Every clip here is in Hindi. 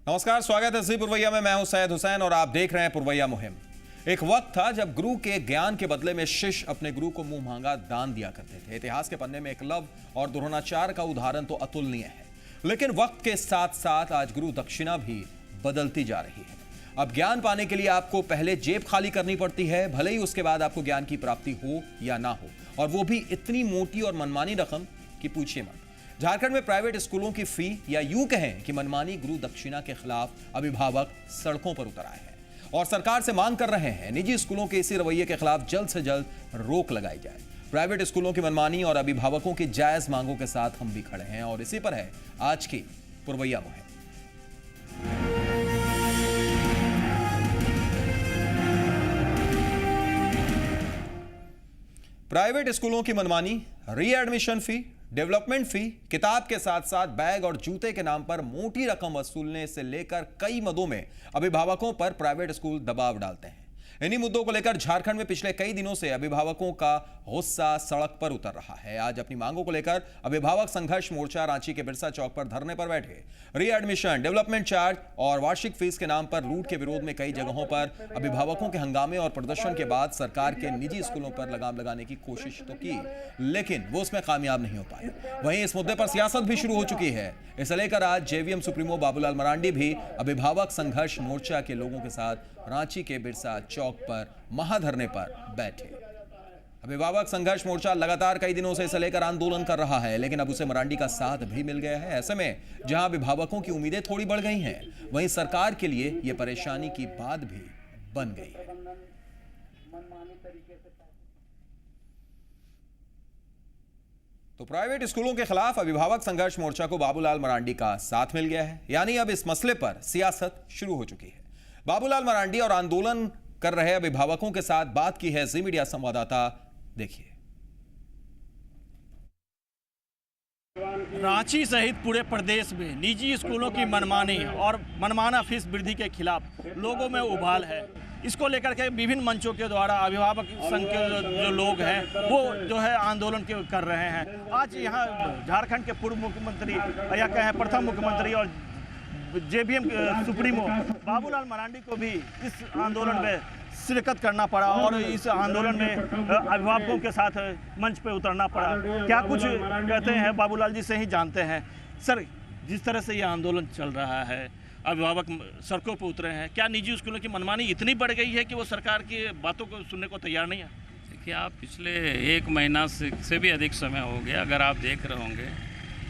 नमस्कार, स्वागत है जी पुरवैया में। मैं हूं सैयद हुसैन और आप देख रहे हैं पुरवैया मुहिम। एक वक्त था जब गुरु के ज्ञान के बदले में शिष्य अपने गुरु को मुंह मांगा दान दिया करते थे। इतिहास के पन्ने में एकलव्य और द्रोणाचार्य का उदाहरण तो अतुलनीय है, लेकिन वक्त के साथ साथ आज गुरु दक्षिणा भी बदलती जा रही है। अब ज्ञान पाने के लिए आपको पहले जेब खाली करनी पड़ती है, भले ही उसके बाद आपको ज्ञान की प्राप्ति हो या ना हो, और वो भी इतनी मोटी और मनमानी रकम कि पूछिए मत। झारखंड में प्राइवेट स्कूलों की फी, या यूं कहें कि मनमानी गुरु दक्षिणा के खिलाफ अभिभावक सड़कों पर उतर आए हैं और सरकार से मांग कर रहे हैं निजी स्कूलों के इसी रवैये के खिलाफ जल्द से जल्द रोक लगाई जाए। प्राइवेट स्कूलों की मनमानी और अभिभावकों की जायज मांगों के साथ हम भी खड़े हैं और इसी पर है आज की पुरवैया मुहिम। प्राइवेट स्कूलों की मनमानी, रीएडमिशन फी, डेवलपमेंट फी, किताब के साथ साथ बैग और जूते के नाम पर मोटी रकम वसूलने से लेकर कई मदों में अभिभावकों पर प्राइवेट स्कूल दबाव डालते हैं। इन्हीं मुद्दों को लेकर झारखंड में पिछले कई दिनों से अभिभावकों का गुस्सा सड़क पर उतर रहा है। आज अपनी मांगों को लेकर अभिभावक संघर्ष मोर्चा रांची के बिरसा चौक पर धरने पर बैठे। रीएडमिशन, डेवलपमेंट चार्ज और वार्षिक फीस के नाम पर लूट के विरोध में कई जगहों पर अभिभावकों के हंगामे और प्रदर्शन के बाद सरकार के निजी स्कूलों पर लगाम लगाने की कोशिश तो की, लेकिन वो उसमें कामयाब नहीं हो पाए। वहीं इस मुद्दे पर सियासत भी शुरू हो चुकी है। इसे लेकर आज जेवीएम सुप्रीमो बाबूलाल मरांडी भी अभिभावक संघर्ष मोर्चा के लोगों के साथ रांची के बिरसा चौक पर महाधरने पर बैठे। अभिभावक संघर्ष मोर्चा लगातार कई दिनों से इसे लेकर आंदोलन कर रहा है, लेकिन अब उसे मरांडी का साथ भी मिल गया है। ऐसे में जहां अभिभावकों की उम्मीदें थोड़ी बढ़ गई हैं, वहीं सरकार के लिए यह परेशानी की बात भी बन गई है। तो प्राइवेट स्कूलों के खिलाफ अभिभावक संघर्ष मोर्चा को बाबूलाल मरांडी का साथ मिल गया है, यानी अब इस मसले पर सियासत शुरू हो चुकी है। बाबूलाल मरांडी और आंदोलन कर रहे अभिभावकों के साथ बात की है जी मीडिया संवाददाता, देखिए। रांची सहित पूरे प्रदेश में निजी स्कूलों की मनमानी और मनमाना फीस वृद्धि के खिलाफ लोगों में उबाल है। इसको लेकर के विभिन्न मंचों के द्वारा अभिभावक संघ के जो लोग हैं वो जो है आंदोलन कर रहे हैं। आज यहाँ झारखंड के पूर्व मुख्यमंत्री या कहें प्रथम मुख्यमंत्री और जेवीएम सुप्रीमो बाबूलाल मरांडी को भी इस आंदोलन में शिरकत करना पड़ा और इस आंदोलन में अभिभावकों के साथ मंच पे उतरना पड़ा। क्या कुछ कहते हैं बाबूलाल जी से ही जानते हैं। सर, जिस तरह से ये आंदोलन चल रहा है, अभिभावक सड़कों पर उतरे हैं, क्या निजी स्कूलों की मनमानी इतनी बढ़ गई है कि वो सरकार की बातों को सुनने को तैयार नहीं है? देखिए, आप पिछले एक महीना से भी अधिक समय हो गया, अगर आप देख रहे होंगे,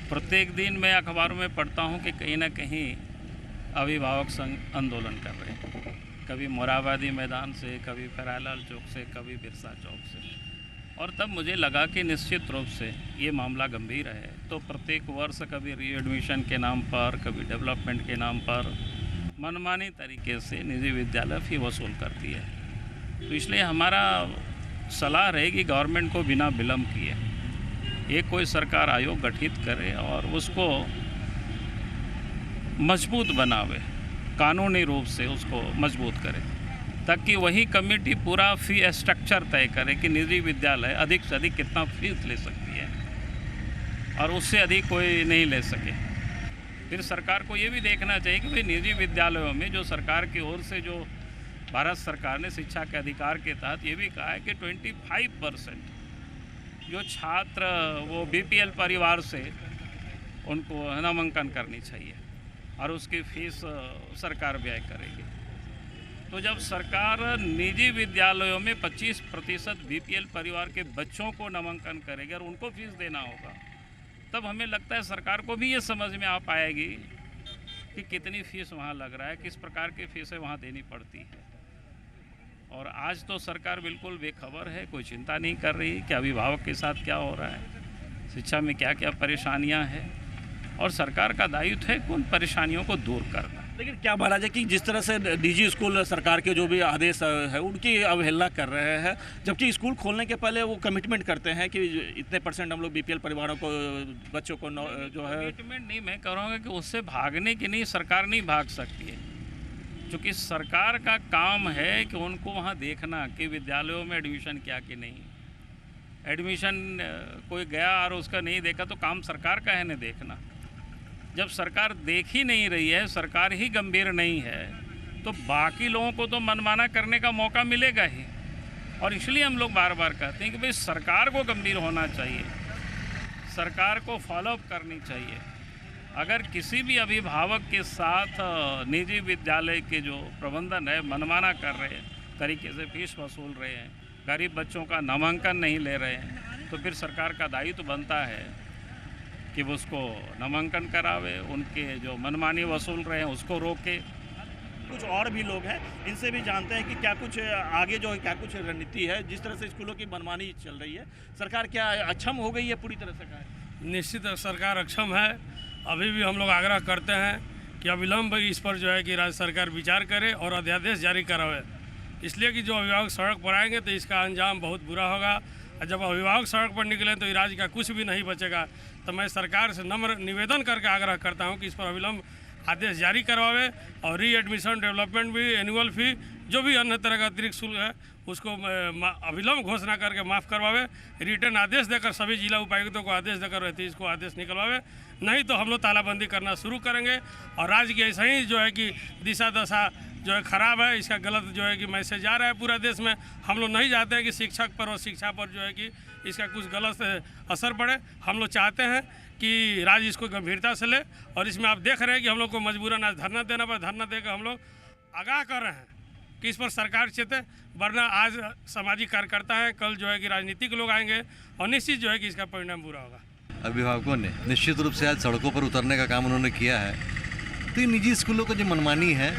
प्रत्येक दिन मैं अखबारों में पढ़ता हूँ कि कहीं ना कहीं अभिभावक संघ आंदोलन कर रहे हैं। कभी मोराबादी मैदान से, कभी फरालाल चौक से, कभी बिरसा चौक से। और तब मुझे लगा कि निश्चित रूप से ये मामला गंभीर है। तो प्रत्येक वर्ष कभी रीएडमिशन के नाम पर, कभी डेवलपमेंट के नाम पर मनमानी तरीके से निजी विद्यालय फी वसूल करती है। तो इसलिए हमारा सलाह रहेगी गवर्नमेंट को बिना विलम्ब किए एक कोई सरकार आयोग गठित करे और उसको मजबूत बनावे, कानूनी रूप से उसको मजबूत करे, ताकि वही कमेटी पूरा फी स्ट्रक्चर तय करे कि निजी विद्यालय अधिक से अधिक कितना फीस ले सकती है और उससे अधिक कोई नहीं ले सके। फिर सरकार को ये भी देखना चाहिए कि भाई निजी विद्यालयों में जो सरकार की ओर से जो भारत सरकार ने शिक्षा के अधिकार के तहत ये भी कहा है कि 25% जो छात्र वो बीपीएल परिवार से उनको नामांकन करनी चाहिए और उसकी फीस सरकार व्यय करेगी। तो जब सरकार निजी विद्यालयों में 25% बीपीएल परिवार के बच्चों को नामांकन करेगी और उनको फीस देना होगा, तब हमें लगता है सरकार को भी ये समझ में आ पाएगी कि कितनी फीस वहाँ लग रहा है, किस प्रकार की फीसें वहाँ देनी पड़ती है। और आज तो सरकार बिल्कुल बेखबर है, कोई चिंता नहीं कर रही कि अभिभावक के साथ क्या हो रहा है, शिक्षा में क्या क्या परेशानियां हैं, और सरकार का दायित्व है उन परेशानियों को दूर करना। लेकिन क्या महाराज है कि जिस तरह से निजी स्कूल सरकार के जो भी आदेश है उनकी अवहेलना कर रहे हैं, जबकि स्कूल खोलने के पहले वो कमिटमेंट करते हैं कि इतने % हम लोग बीपीएल परिवारों को, बच्चों को जो है। कमिटमेंट नहीं मैं कहूँगा कि उससे भागने की नहीं, सरकार नहीं भाग सकती है, क्योंकि सरकार का काम है कि उनको वहाँ देखना कि विद्यालयों में एडमिशन क्या कि नहीं। एडमिशन कोई गया और उसका नहीं देखा तो काम सरकार का है न देखना। जब सरकार देख ही नहीं रही है, सरकार ही गंभीर नहीं है, तो बाकी लोगों को तो मनमाना करने का मौका मिलेगा ही। और इसलिए हम लोग बार बार कहते हैं कि भाई सरकार को गंभीर होना चाहिए, सरकार को फॉलोअप करनी चाहिए। अगर किसी भी अभिभावक के साथ निजी विद्यालय के जो प्रबंधन है मनमाना कर रहे हैं, तरीके से फीस वसूल रहे हैं, गरीब बच्चों का नामांकन नहीं ले रहे हैं, तो फिर सरकार का दायित्व बनता है कि वो उसको नामांकन करावे, उनके जो मनमानी वसूल रहे हैं उसको रोके। कुछ और भी लोग हैं, इनसे भी जानते हैं कि क्या कुछ आगे जो है क्या कुछ रणनीति है। जिस तरह से स्कूलों की मनमानी चल रही है, सरकार क्या अक्षम हो गई है पूरी तरह से? का निश्चित सरकार अक्षम है। अभी भी हम लोग आग्रह करते हैं कि अविलंब इस पर जो है कि राज्य सरकार विचार करे और अध्यादेश जारी करावे, इसलिए कि जो अभिभावक सड़क पर आएंगे तो इसका अंजाम बहुत बुरा होगा। और जब अभिभावक सड़क पर निकले तो राज्य का कुछ भी नहीं बचेगा। तो मैं सरकार से नम्र निवेदन करके आग्रह करता हूँ कि इस पर अविलंब आदेश जारी करवावे और रीएडमिशन, डेवलपमेंट भी, एनुअल फी, जो भी अन्य तरह का अतिरिक्त शुल्क है उसको अविलंब घोषणा करके माफ़ करवावे। रिटर्न आदेश देकर सभी जिला उपायुक्तों को आदेश देकर रहती इसको आदेश निकलवावे, नहीं तो हम लोग तालाबंदी करना शुरू करेंगे। और राज्य की ऐसा ही जो है कि दिशा दशा जो है ख़राब है, इसका गलत जो है कि मैसेज जा रहा है पूरा देश में। हम लोग नहीं चाहते हैं कि शिक्षक पर और शिक्षा पर जो है कि इसका कुछ गलत असर पड़े। हम लोग चाहते हैं कि राज्य इसको गंभीरता से ले, और इसमें आप देख रहे हैं कि हम लोग को मजबूरन आज धरना देना पड़ा। धरना देकर हम लोग आगाह कर रहे हैं कि इस पर सरकार चेते, वरना आज सामाजिक कार्यकर्ता हैं, कल जो है कि राजनीतिक लोग आएंगे और निश्चित जो है कि इसका परिणाम बुरा होगा। अभिभावकों ने निश्चित रूप से आज सड़कों पर उतरने का काम उन्होंने किया है, तो ये निजी स्कूलों का जो मनमानी है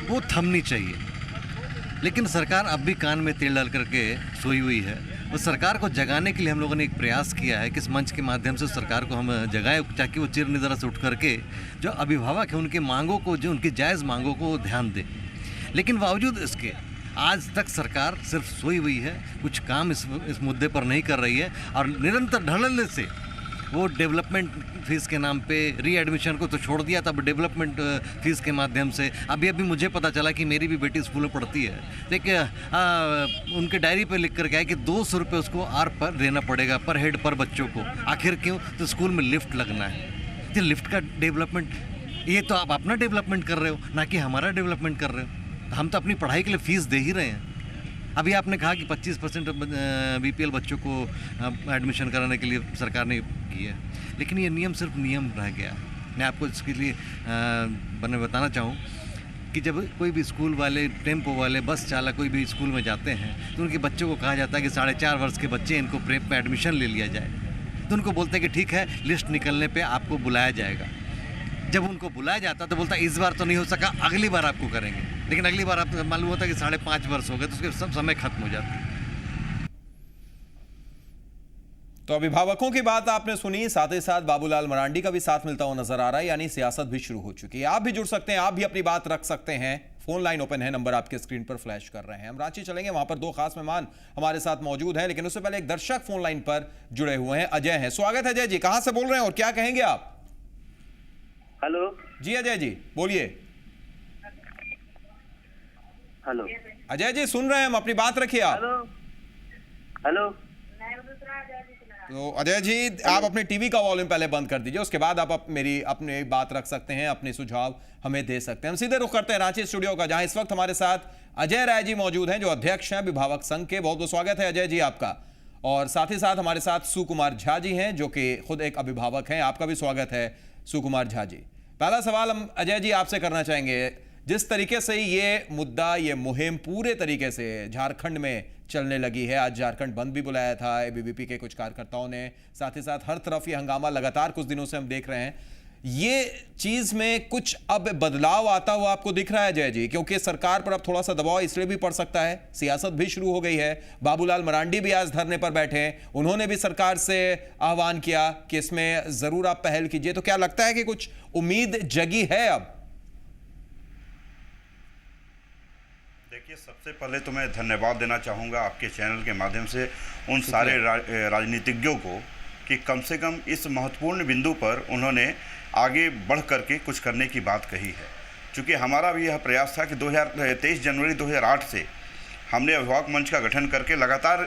वो थमनी चाहिए। लेकिन सरकार अब भी कान में तेल डाल करके सोई हुई है। और सरकार को जगाने के लिए हम लोगों ने एक प्रयास किया है कि इस मंच के माध्यम से सरकार को हम जगाएं, ताकि वो चिर निद्रा से उठ करके जो अभिभावक हैं उनके मांगों को, जो उनकी जायज़ मांगों को ध्यान दें। लेकिन बावजूद इसके आज तक सरकार सिर्फ सोई हुई है, कुछ काम इस मुद्दे पर नहीं कर रही है। और निरंतर ढलने से वो डेवलपमेंट फीस के नाम पे रीएडमिशन को तो छोड़ दिया, तब डेवलपमेंट फीस के माध्यम से अभी मुझे पता चला कि मेरी भी बेटी स्कूल में पढ़ती है, देखिए उनके डायरी पे लिख कर गया कि 200 रुपये उसको पर देना पड़ेगा पर हेड पर बच्चों को। आखिर क्यों? तो स्कूल में लिफ्ट लगना है। तो लिफ्ट का डेवलपमेंट, ये तो आप अपना डेवलपमेंट कर रहे हो, ना कि हमारा डेवलपमेंट कर रहे हो। हम तो अपनी पढ़ाई के लिए फ़ीस दे ही रहे हैं। अभी आपने कहा कि 25% बीपीएल बच्चों को एडमिशन कराने के लिए सरकार ने की है, लेकिन ये नियम सिर्फ नियम रह गया। मैं आपको इसके लिए मैं बताना चाहूँ कि जब कोई भी स्कूल वाले, टेम्पो वाले, बस चालक कोई भी स्कूल में जाते हैं तो उनके बच्चों को कहा जाता है कि 4.5 वर्ष के बच्चे, इनको प्रेप में एडमिशन ले लिया जाए। तो उनको बोलते हैं कि ठीक है, लिस्ट निकलने पर आपको बुलाया जाएगा। जब उनको बुलाया जाता तो बोलता इस बार तो नहीं हो सका, अगली बार आपको करेंगे। लेकिन अगली बार आपको मालूम होता है कि 5.5 वर्ष हो गए, तो उसके सब समय खत्म हो जाता है। तो अभिभावकों की बात आपने सुनी, साथ ही साथ बाबूलाल मरांडी का भी साथ मिलता हुआ नजर आ रहा है, यानी सियासत भी शुरू हो चुकी है। आप भी जुड़ सकते हैं, आप भी अपनी बात रख सकते हैं। फोन लाइन ओपन है, नंबर आपके स्क्रीन पर फ्लैश कर रहे हैं। हम रांची चलेंगे, वहां पर 2 खास मेहमान हमारे साथ मौजूद हैं, लेकिन उससे पहले एक दर्शक फोन लाइन पर जुड़े हुए हैं। अजय हैं, स्वागत है अजय जी। कहां से बोल रहे हैं और क्या कहेंगे आप? हेलो जी अजय जी बोलिए। हेलो अजय जी सुन रहे हैं हम, अपनी बात रखिए आप। Hello hello. तो अजय जी आप अपने टीवी का वॉल्यूम पहले बंद कर दीजिए, उसके बाद आप मेरी अपनी बात रख सकते हैं, अपने सुझाव हमें दे सकते हैं। हम सीधे रुख करते हैं रांची स्टूडियो का, जहां इस वक्त हमारे साथ अजय राय जी मौजूद हैं, जो अध्यक्ष हैं अभिभावक संघ के। बहुत बहुत स्वागत है अजय जी आपका। और साथ ही साथ हमारे साथ सुकुमार झा जी हैं, जो कि खुद एक अभिभावक हैं। आपका भी स्वागत है सुकुमार झा जी। पहला सवाल हम अजय जी आपसे करना चाहेंगे, जिस तरीके से ये मुद्दा, ये मुहिम पूरे तरीके से झारखंड में चलने लगी है, आज झारखंड बंद भी बुलाया था एबीवीपी के कुछ कार्यकर्ताओं ने, साथ ही साथ हर तरफ ये हंगामा लगातार कुछ दिनों से हम देख रहे हैं, ये चीज में कुछ अब बदलाव आता हुआ आपको दिख रहा है अजय जी? क्योंकि सरकार पर अब थोड़ा सा दबाव इसलिए भी पड़ सकता है, सियासत भी शुरू हो गई है। बाबूलाल मरांडी भी आज धरने पर बैठे हैं, उन्होंने भी सरकार से आह्वान किया कि इसमें जरूर आप पहल कीजिए। तो क्या लगता है कि कुछ उम्मीद जगी है अब? देखिए, सबसे पहले तो मैं धन्यवाद देना चाहूँगा आपके चैनल के माध्यम से उन सारे राजनीतिज्ञों को कि कम से कम इस महत्वपूर्ण बिंदु पर उन्होंने आगे बढ़ करके कुछ करने की बात कही है। चूँकि हमारा भी यह प्रयास था कि 23 जनवरी 2008 से हमने अभिभावक मंच का गठन करके लगातार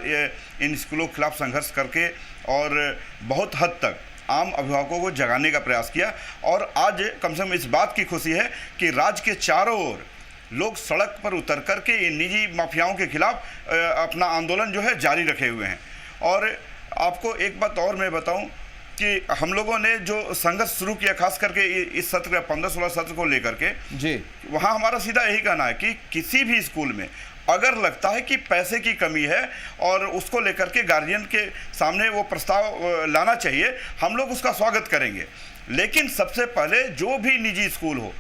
इन स्कूलों के खिलाफ संघर्ष करके और बहुत हद तक आम अभिभावकों को जगाने का प्रयास किया। और आज कम से कम इस बात की खुशी है कि राज्य के चारों ओर लोग सड़क पर उतर करके इन निजी माफियाओं के खिलाफ अपना आंदोलन जो है जारी रखे हुए हैं। और आपको एक बात और मैं बताऊं कि हम लोगों ने जो संघर्ष शुरू किया, खास करके इस सत्र 15-16 सत्र को लेकर के जी, वहाँ हमारा सीधा यही कहना है कि किसी भी स्कूल में अगर लगता है कि पैसे की कमी है और उसको लेकर के गार्जियन के सामने वो प्रस्ताव लाना चाहिए, हम लोग उसका स्वागत करेंगे। लेकिन सबसे पहले जो भी निजी स्कूल हो,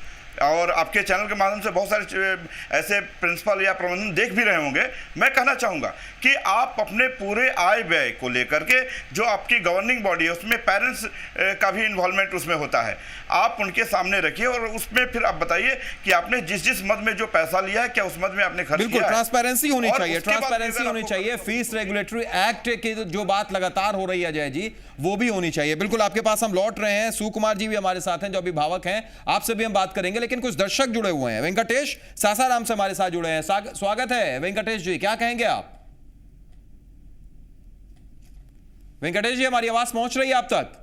और आपके चैनल के माध्यम से बहुत सारे ऐसे प्रिंसिपल या प्रबंधन देख भी रहे होंगे, मैं कहना चाहूँगा कि आप अपने पूरे आय व्यय को लेकर के जो आपकी गवर्निंग बॉडी है उसमें पेरेंट्स का भी इन्वॉल्वमेंट उसमें होता है, आप उनके सामने रखिए और उसमें फिर आप बताइए कि आपने जिस मद में जो पैसा लिया है क्या उस मद में आपने खर्च किया है। ट्रांसपेरेंसी होनी चाहिए, ट्रांसपेरेंसी होनी चाहिए। फीस रेगुलेटरी एक्ट की जो बात लगातार हो रही है अजय जी, वो भी होनी चाहिए। बिल्कुल आपके पास हम लौट रहे हैं, सुकुमार जी भी हमारे साथ हैं जो अभिभावक हैं, आपसे भी हम बात करेंगे, लेकिन कुछ दर्शक जुड़े हुए हैं। वेंकटेश सासाराम से हमारे साथ जुड़े हैं, स्वागत है वेंकटेश जी, क्या कहेंगे आप? वेंकटेश जी, हमारी आवाज पहुंच रही है आप तक?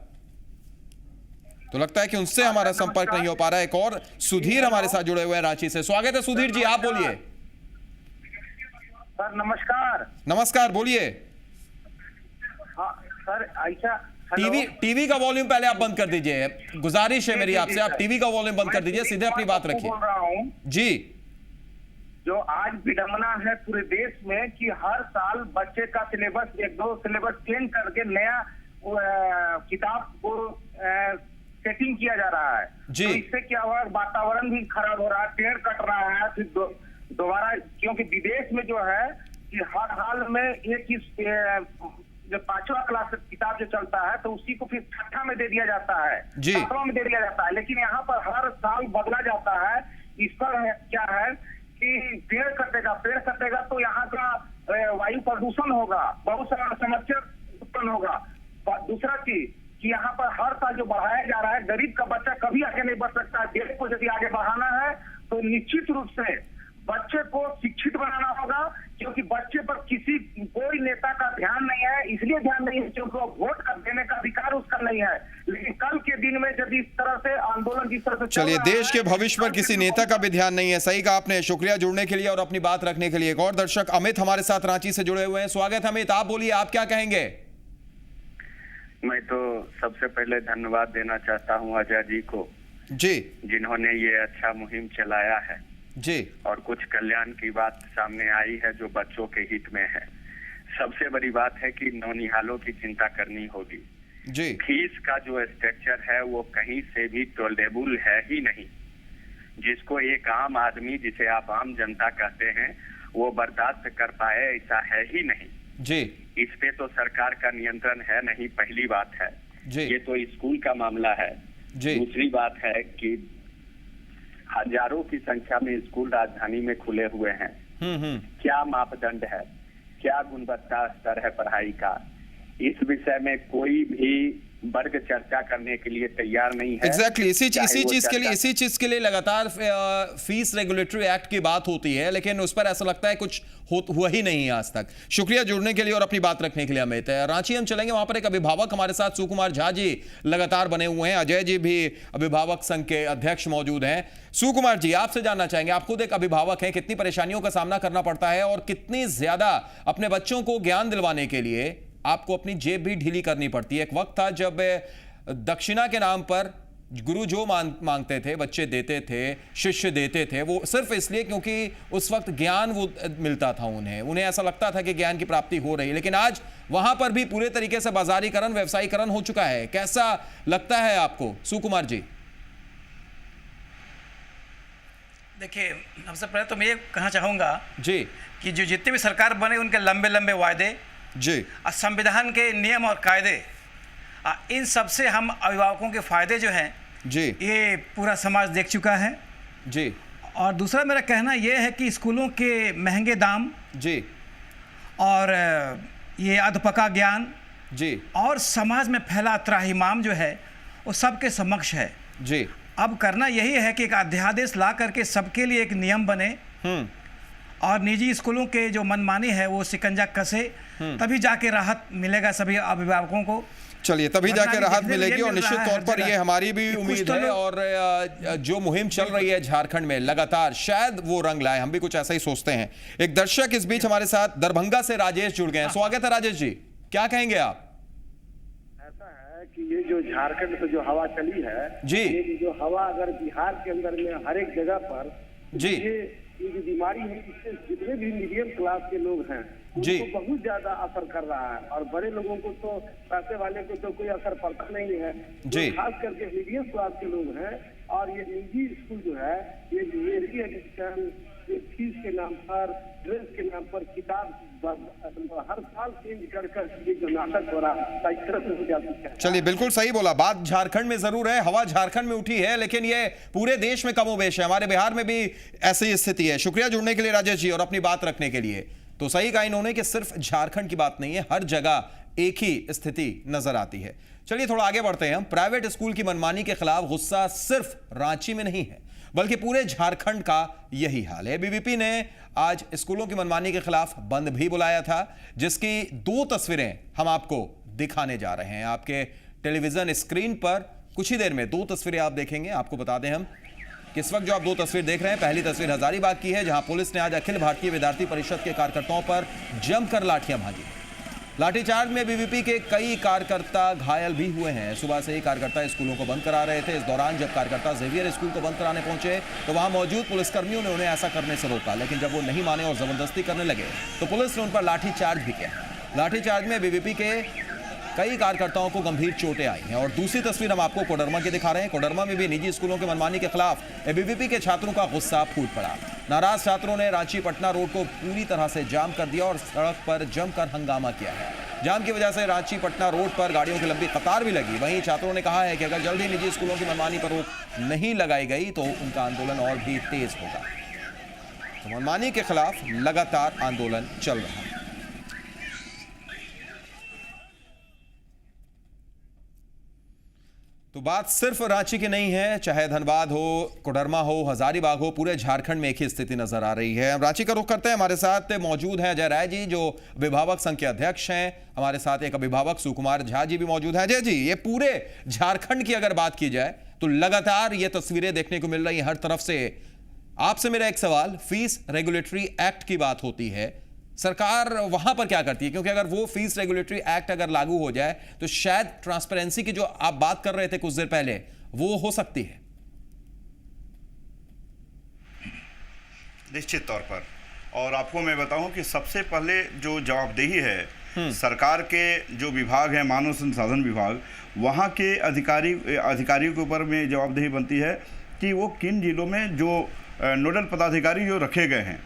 तो लगता है कि उनसे हमारा संपर्क नहीं हो पा रहा है। एक और सुधीर हमारे साथ जुड़े हुए हैं रांची से, स्वागत है सुधीर जी, आप बोलिए। सर नमस्कार। नमस्कार, बोलिए। हाँ सर, ऐसा टीवी का वॉल्यूम पहले आप बंद कर दीजिए, गुजारिश है मेरी आपसे, आप टीवी का वॉल्यूम बंद कर दीजिए, सीधे अपनी बात रखिए। बोल रहा हूँ जी, जो आज विडंबना है पूरे देश में कि हर साल बच्चे का सिलेबस 1-2 सिलेबस चेंज करके नया किताब को सेटिंग किया जा रहा है जी। तो इससे क्या हुआ, वातावरण भी खराब हो रहा है, पेड़ कट रहा है, फिर दोबारा क्योंकि विदेश में जो है कि हर हाल में एक ही जो 5वां क्लास किताब जो चलता है तो उसी को फिर 6ठा में दे दिया जाता है, 7वां में दे दिया जाता है, लेकिन यहाँ पर हर साल बदला जाता है। इस पर क्या है कि पेड़ कटेगा तो यहाँ का वायु प्रदूषण होगा, बहुत सारा समस्या उत्पन्न होगा। दूसरा चीज कि यहाँ पर हर साल जो बढ़ाया जा रहा है, गरीब का बच्चा कभी आगे नहीं बढ़ सकता। देश को यदि आगे बढ़ाना है तो निश्चित रूप से बच्चे को शिक्षित बनाना होगा, क्योंकि बच्चे पर कोई नेता का ध्यान नहीं है। इसलिए ध्यान नहीं है क्योंकि वो वोट देने का अधिकार उसका नहीं है, लेकिन कल के दिन में यदि इस तरह से आंदोलन जिस तरह से चलिए, देश के भविष्य पर किसी नेता का भी ध्यान नहीं है। सही कहा आपने, शुक्रिया जुड़ने के लिए और अपनी बात रखने के लिए। एक और दर्शक अमित हमारे साथ रांची से जुड़े हुए हैं, स्वागत है अमित, आप बोलिए, आप क्या कहेंगे? मैं तो सबसे पहले धन्यवाद देना चाहता हूं अजय जी को जी, जिन्होंने ये अच्छा मुहिम चलाया है जी, और कुछ कल्याण की बात सामने आई है जो बच्चों के हित में है। सबसे बड़ी बात है कि नौनिहालों की चिंता करनी होगी जी। फीस का जो स्ट्रक्चर है वो कहीं से भी टोलरेबल है ही नहीं, जिसको एक आम आदमी, जिसे आप आम जनता कहते हैं, वो बर्दाश्त कर पाए ऐसा है ही नहीं जी। इस पे तो सरकार का नियंत्रण है नहीं, पहली बात है जी। ये तो स्कूल का मामला है जी। दूसरी बात है कि हजारों की संख्या में स्कूल राजधानी में खुले हुए हैं। क्या मापदंड है, क्या गुणवत्ता स्तर है पढ़ाई का, इस विषय में कोई भी वर्ग चर्चा करने के लिए तैयार नहीं है। एग्जैक्टली इसी चीज के लिए लगातार फीस रेगुलेटरी एक्ट की बात होती है, लेकिन उस पर ऐसा लगता है कुछ हुआ ही नहीं है आज तक। शुक्रिया जुड़ने के लिए और अपनी बात रखने के लिए अमित। रांची हम चलेंगे, वहां पर एक अभिभावक हमारे साथ सुकुमार झा जी लगातार बने हुए हैं, अजय जी भी अभिभावक संघ के अध्यक्ष मौजूद हैं। सुकुमार जी, आपसे जानना चाहेंगे, आप खुद एक अभिभावक हैं, कितनी परेशानियों का सामना करना पड़ता है और कितनी ज्यादा अपने बच्चों को ज्ञान दिलवाने के लिए आपको अपनी जेब भी ढीली करनी पड़ती है। एक वक्त था जब दक्षिणा के नाम पर गुरु जो मांगते थे बच्चे देते थे, शिष्य देते थे, वो सिर्फ इसलिए क्योंकि उस वक्त ज्ञान वो मिलता था, उन्हें ऐसा लगता था कि ज्ञान की प्राप्ति हो रही है। लेकिन आज वहां पर भी पूरे तरीके से बाजारीकरण, व्यवसायीकरण हो चुका है। कैसा लगता है आपको सुकुमार जी? देखिए, सबसे पहले तो मैं ये कहना चाहूँगा जी कि जो जितने भी सरकार बने उनके लंबे लंबे वायदे जी और संविधान के नियम और कायदे, इन सब से हम अभिभावकों के फायदे जो हैं जी, ये पूरा समाज देख चुका है जी। और दूसरा मेरा कहना ये है कि स्कूलों के महंगे दाम जी और ये अधपका ज्ञान जी और समाज में फैला त्राहिमाम जो है वो सबके समक्ष है जी। अब करना यही है कि एक अध्यादेश ला करके सबके लिए एक नियम बने और निजी स्कूलों के जो मनमानी है वो शिकंजा कसे, तभी जाके राहत मिलेगा सभी अभिभावकों को। चलिए, तभी जाके राहत मिलेगी और निश्चित तौर पर ये हमारी भी उम्मीद है। और जो मुहिम चल रही है झारखंड में लगातार, शायद वो रंग लाए, हम भी कुछ ऐसा ही सोचते हैं। एक दर्शक इस बीच हमारे साथ दरभंगा से राजेश जुड़ गए हैं। स्वागत है राजेश जी, क्या कहेंगे आप? ऐसा है कि ये जो झारखंड से जो हवा चली है जी, ये जो हवा अगर बिहार के अंदर में हर एक जगह पर जी, ये जो बीमारी है, इससे जितने भी मीडियम क्लास के लोग हैं जी, उनको बहुत ज्यादा असर कर रहा है। और बड़े लोगों को तो, पैसे वाले को तो कोई असर पड़ता नहीं है जी। तो खास करके मीडियम क्लास के लोग हैं। और ये निजी स्कूल जो है, ये एजुकेशन, फीस के नाम पर, ड्रेस के नाम पर, किताब हर साल चेंज कर ये जो नाटक हो रहा है, इस तरह से हो जाती है। चलिए, बिल्कुल सही बोला। बात झारखंड में जरूर है, हवा झारखंड में उठी है, लेकिन ये पूरे देश में कमोबेश है। हमारे बिहार में भी ऐसी स्थिति है। शुक्रिया जुड़ने के लिए राजेश जी और अपनी बात रखने के लिए। तो सही कहा इन्होंने कि सिर्फ झारखंड की बात नहीं है, हर जगह एक ही स्थिति नजर आती है। चलिए थोड़ा आगे बढ़ते हैं हम। प्राइवेट स्कूल की मनमानी के खिलाफ गुस्सा सिर्फ रांची में नहीं है, बल्कि पूरे झारखंड का यही हाल है। एबीवीपी ने आज स्कूलों की मनमानी के खिलाफ बंद भी बुलाया था, जिसकी 2 तस्वीरें हम आपको दिखाने जा रहे हैं। आपके टेलीविजन स्क्रीन पर कुछ ही देर में 2 तस्वीरें आप देखेंगे। आपको बता दें हम कि इस वक्त जो आप 2 तस्वीर देख रहे हैं, पहली तस्वीर हजारीबाग की है, जहां पुलिस ने आज अखिल भारतीय विद्यार्थी परिषद के कार्यकर्ताओं पर जमकर लाठियां भाजी। लाठीचार्ज में बीवीपी के कई कार्यकर्ता घायल भी हुए हैं। सुबह से ही कार्यकर्ता स्कूलों को बंद करा रहे थे। इस दौरान जब कार्यकर्ता जेवियर स्कूल को बंद कराने पहुंचे तो वहां मौजूद पुलिसकर्मियों ने उन्हें ऐसा करने से रोका, लेकिन जब वो नहीं माने और जबरदस्ती करने लगे तो पुलिस ने उन पर लाठीचार्ज भी किया। लाठीचार्ज में बीवीपी के कई कार्यकर्ताओं को गंभीर चोटें आई हैं। और दूसरी तस्वीर हम आपको कोडरमा की दिखा रहे हैं। कोडरमा में भी निजी स्कूलों के मनमानी के खिलाफ एबीवीपी के छात्रों का गुस्सा फूट पड़ा। नाराज छात्रों ने रांची पटना रोड को पूरी तरह से जाम कर दिया और सड़क पर जमकर हंगामा किया है। जाम की वजह से रांची पटना रोड पर गाड़ियों की लंबी कतार भी लगी। वहीं छात्रों ने कहा है कि अगर जल्द ही निजी स्कूलों की मनमानी पर रोक नहीं लगाई गई तो उनका आंदोलन और भी तेज होगा। तो मनमानी के खिलाफ लगातार आंदोलन चल रहा है। तो बात सिर्फ रांची की नहीं है, चाहे धनबाद हो, कोडरमा हो, हजारीबाग हो, पूरे झारखंड में एक ही स्थिति नजर आ रही है। हम रांची का रुख करते हैं। हमारे साथ मौजूद हैं अजय राय जी, जो अभिभावक संघ के अध्यक्ष हैं। हमारे साथ एक अभिभावक सुकुमार झा जी भी मौजूद हैं। अजय जी, ये पूरे झारखंड की अगर बात की जाए तो लगातार ये तस्वीरें देखने को मिल रही हैं हर तरफ से। आपसे मेरा एक सवाल, फीस रेगुलेटरी एक्ट की बात होती है, सरकार वहां पर क्या करती है? क्योंकि अगर वो फीस रेगुलेटरी एक्ट अगर लागू हो जाए तो शायद ट्रांसपेरेंसी की जो आप बात कर रहे थे कुछ देर पहले, वो हो सकती है। निश्चित तौर पर। और आपको मैं बताऊं कि सबसे पहले जो जवाबदेही है सरकार के जो विभाग है, मानव संसाधन विभाग, वहां के अधिकारियों के ऊपर में जवाबदेही बनती है कि वो किन जिलों में जो नोडल पदाधिकारी जो रखे गए हैं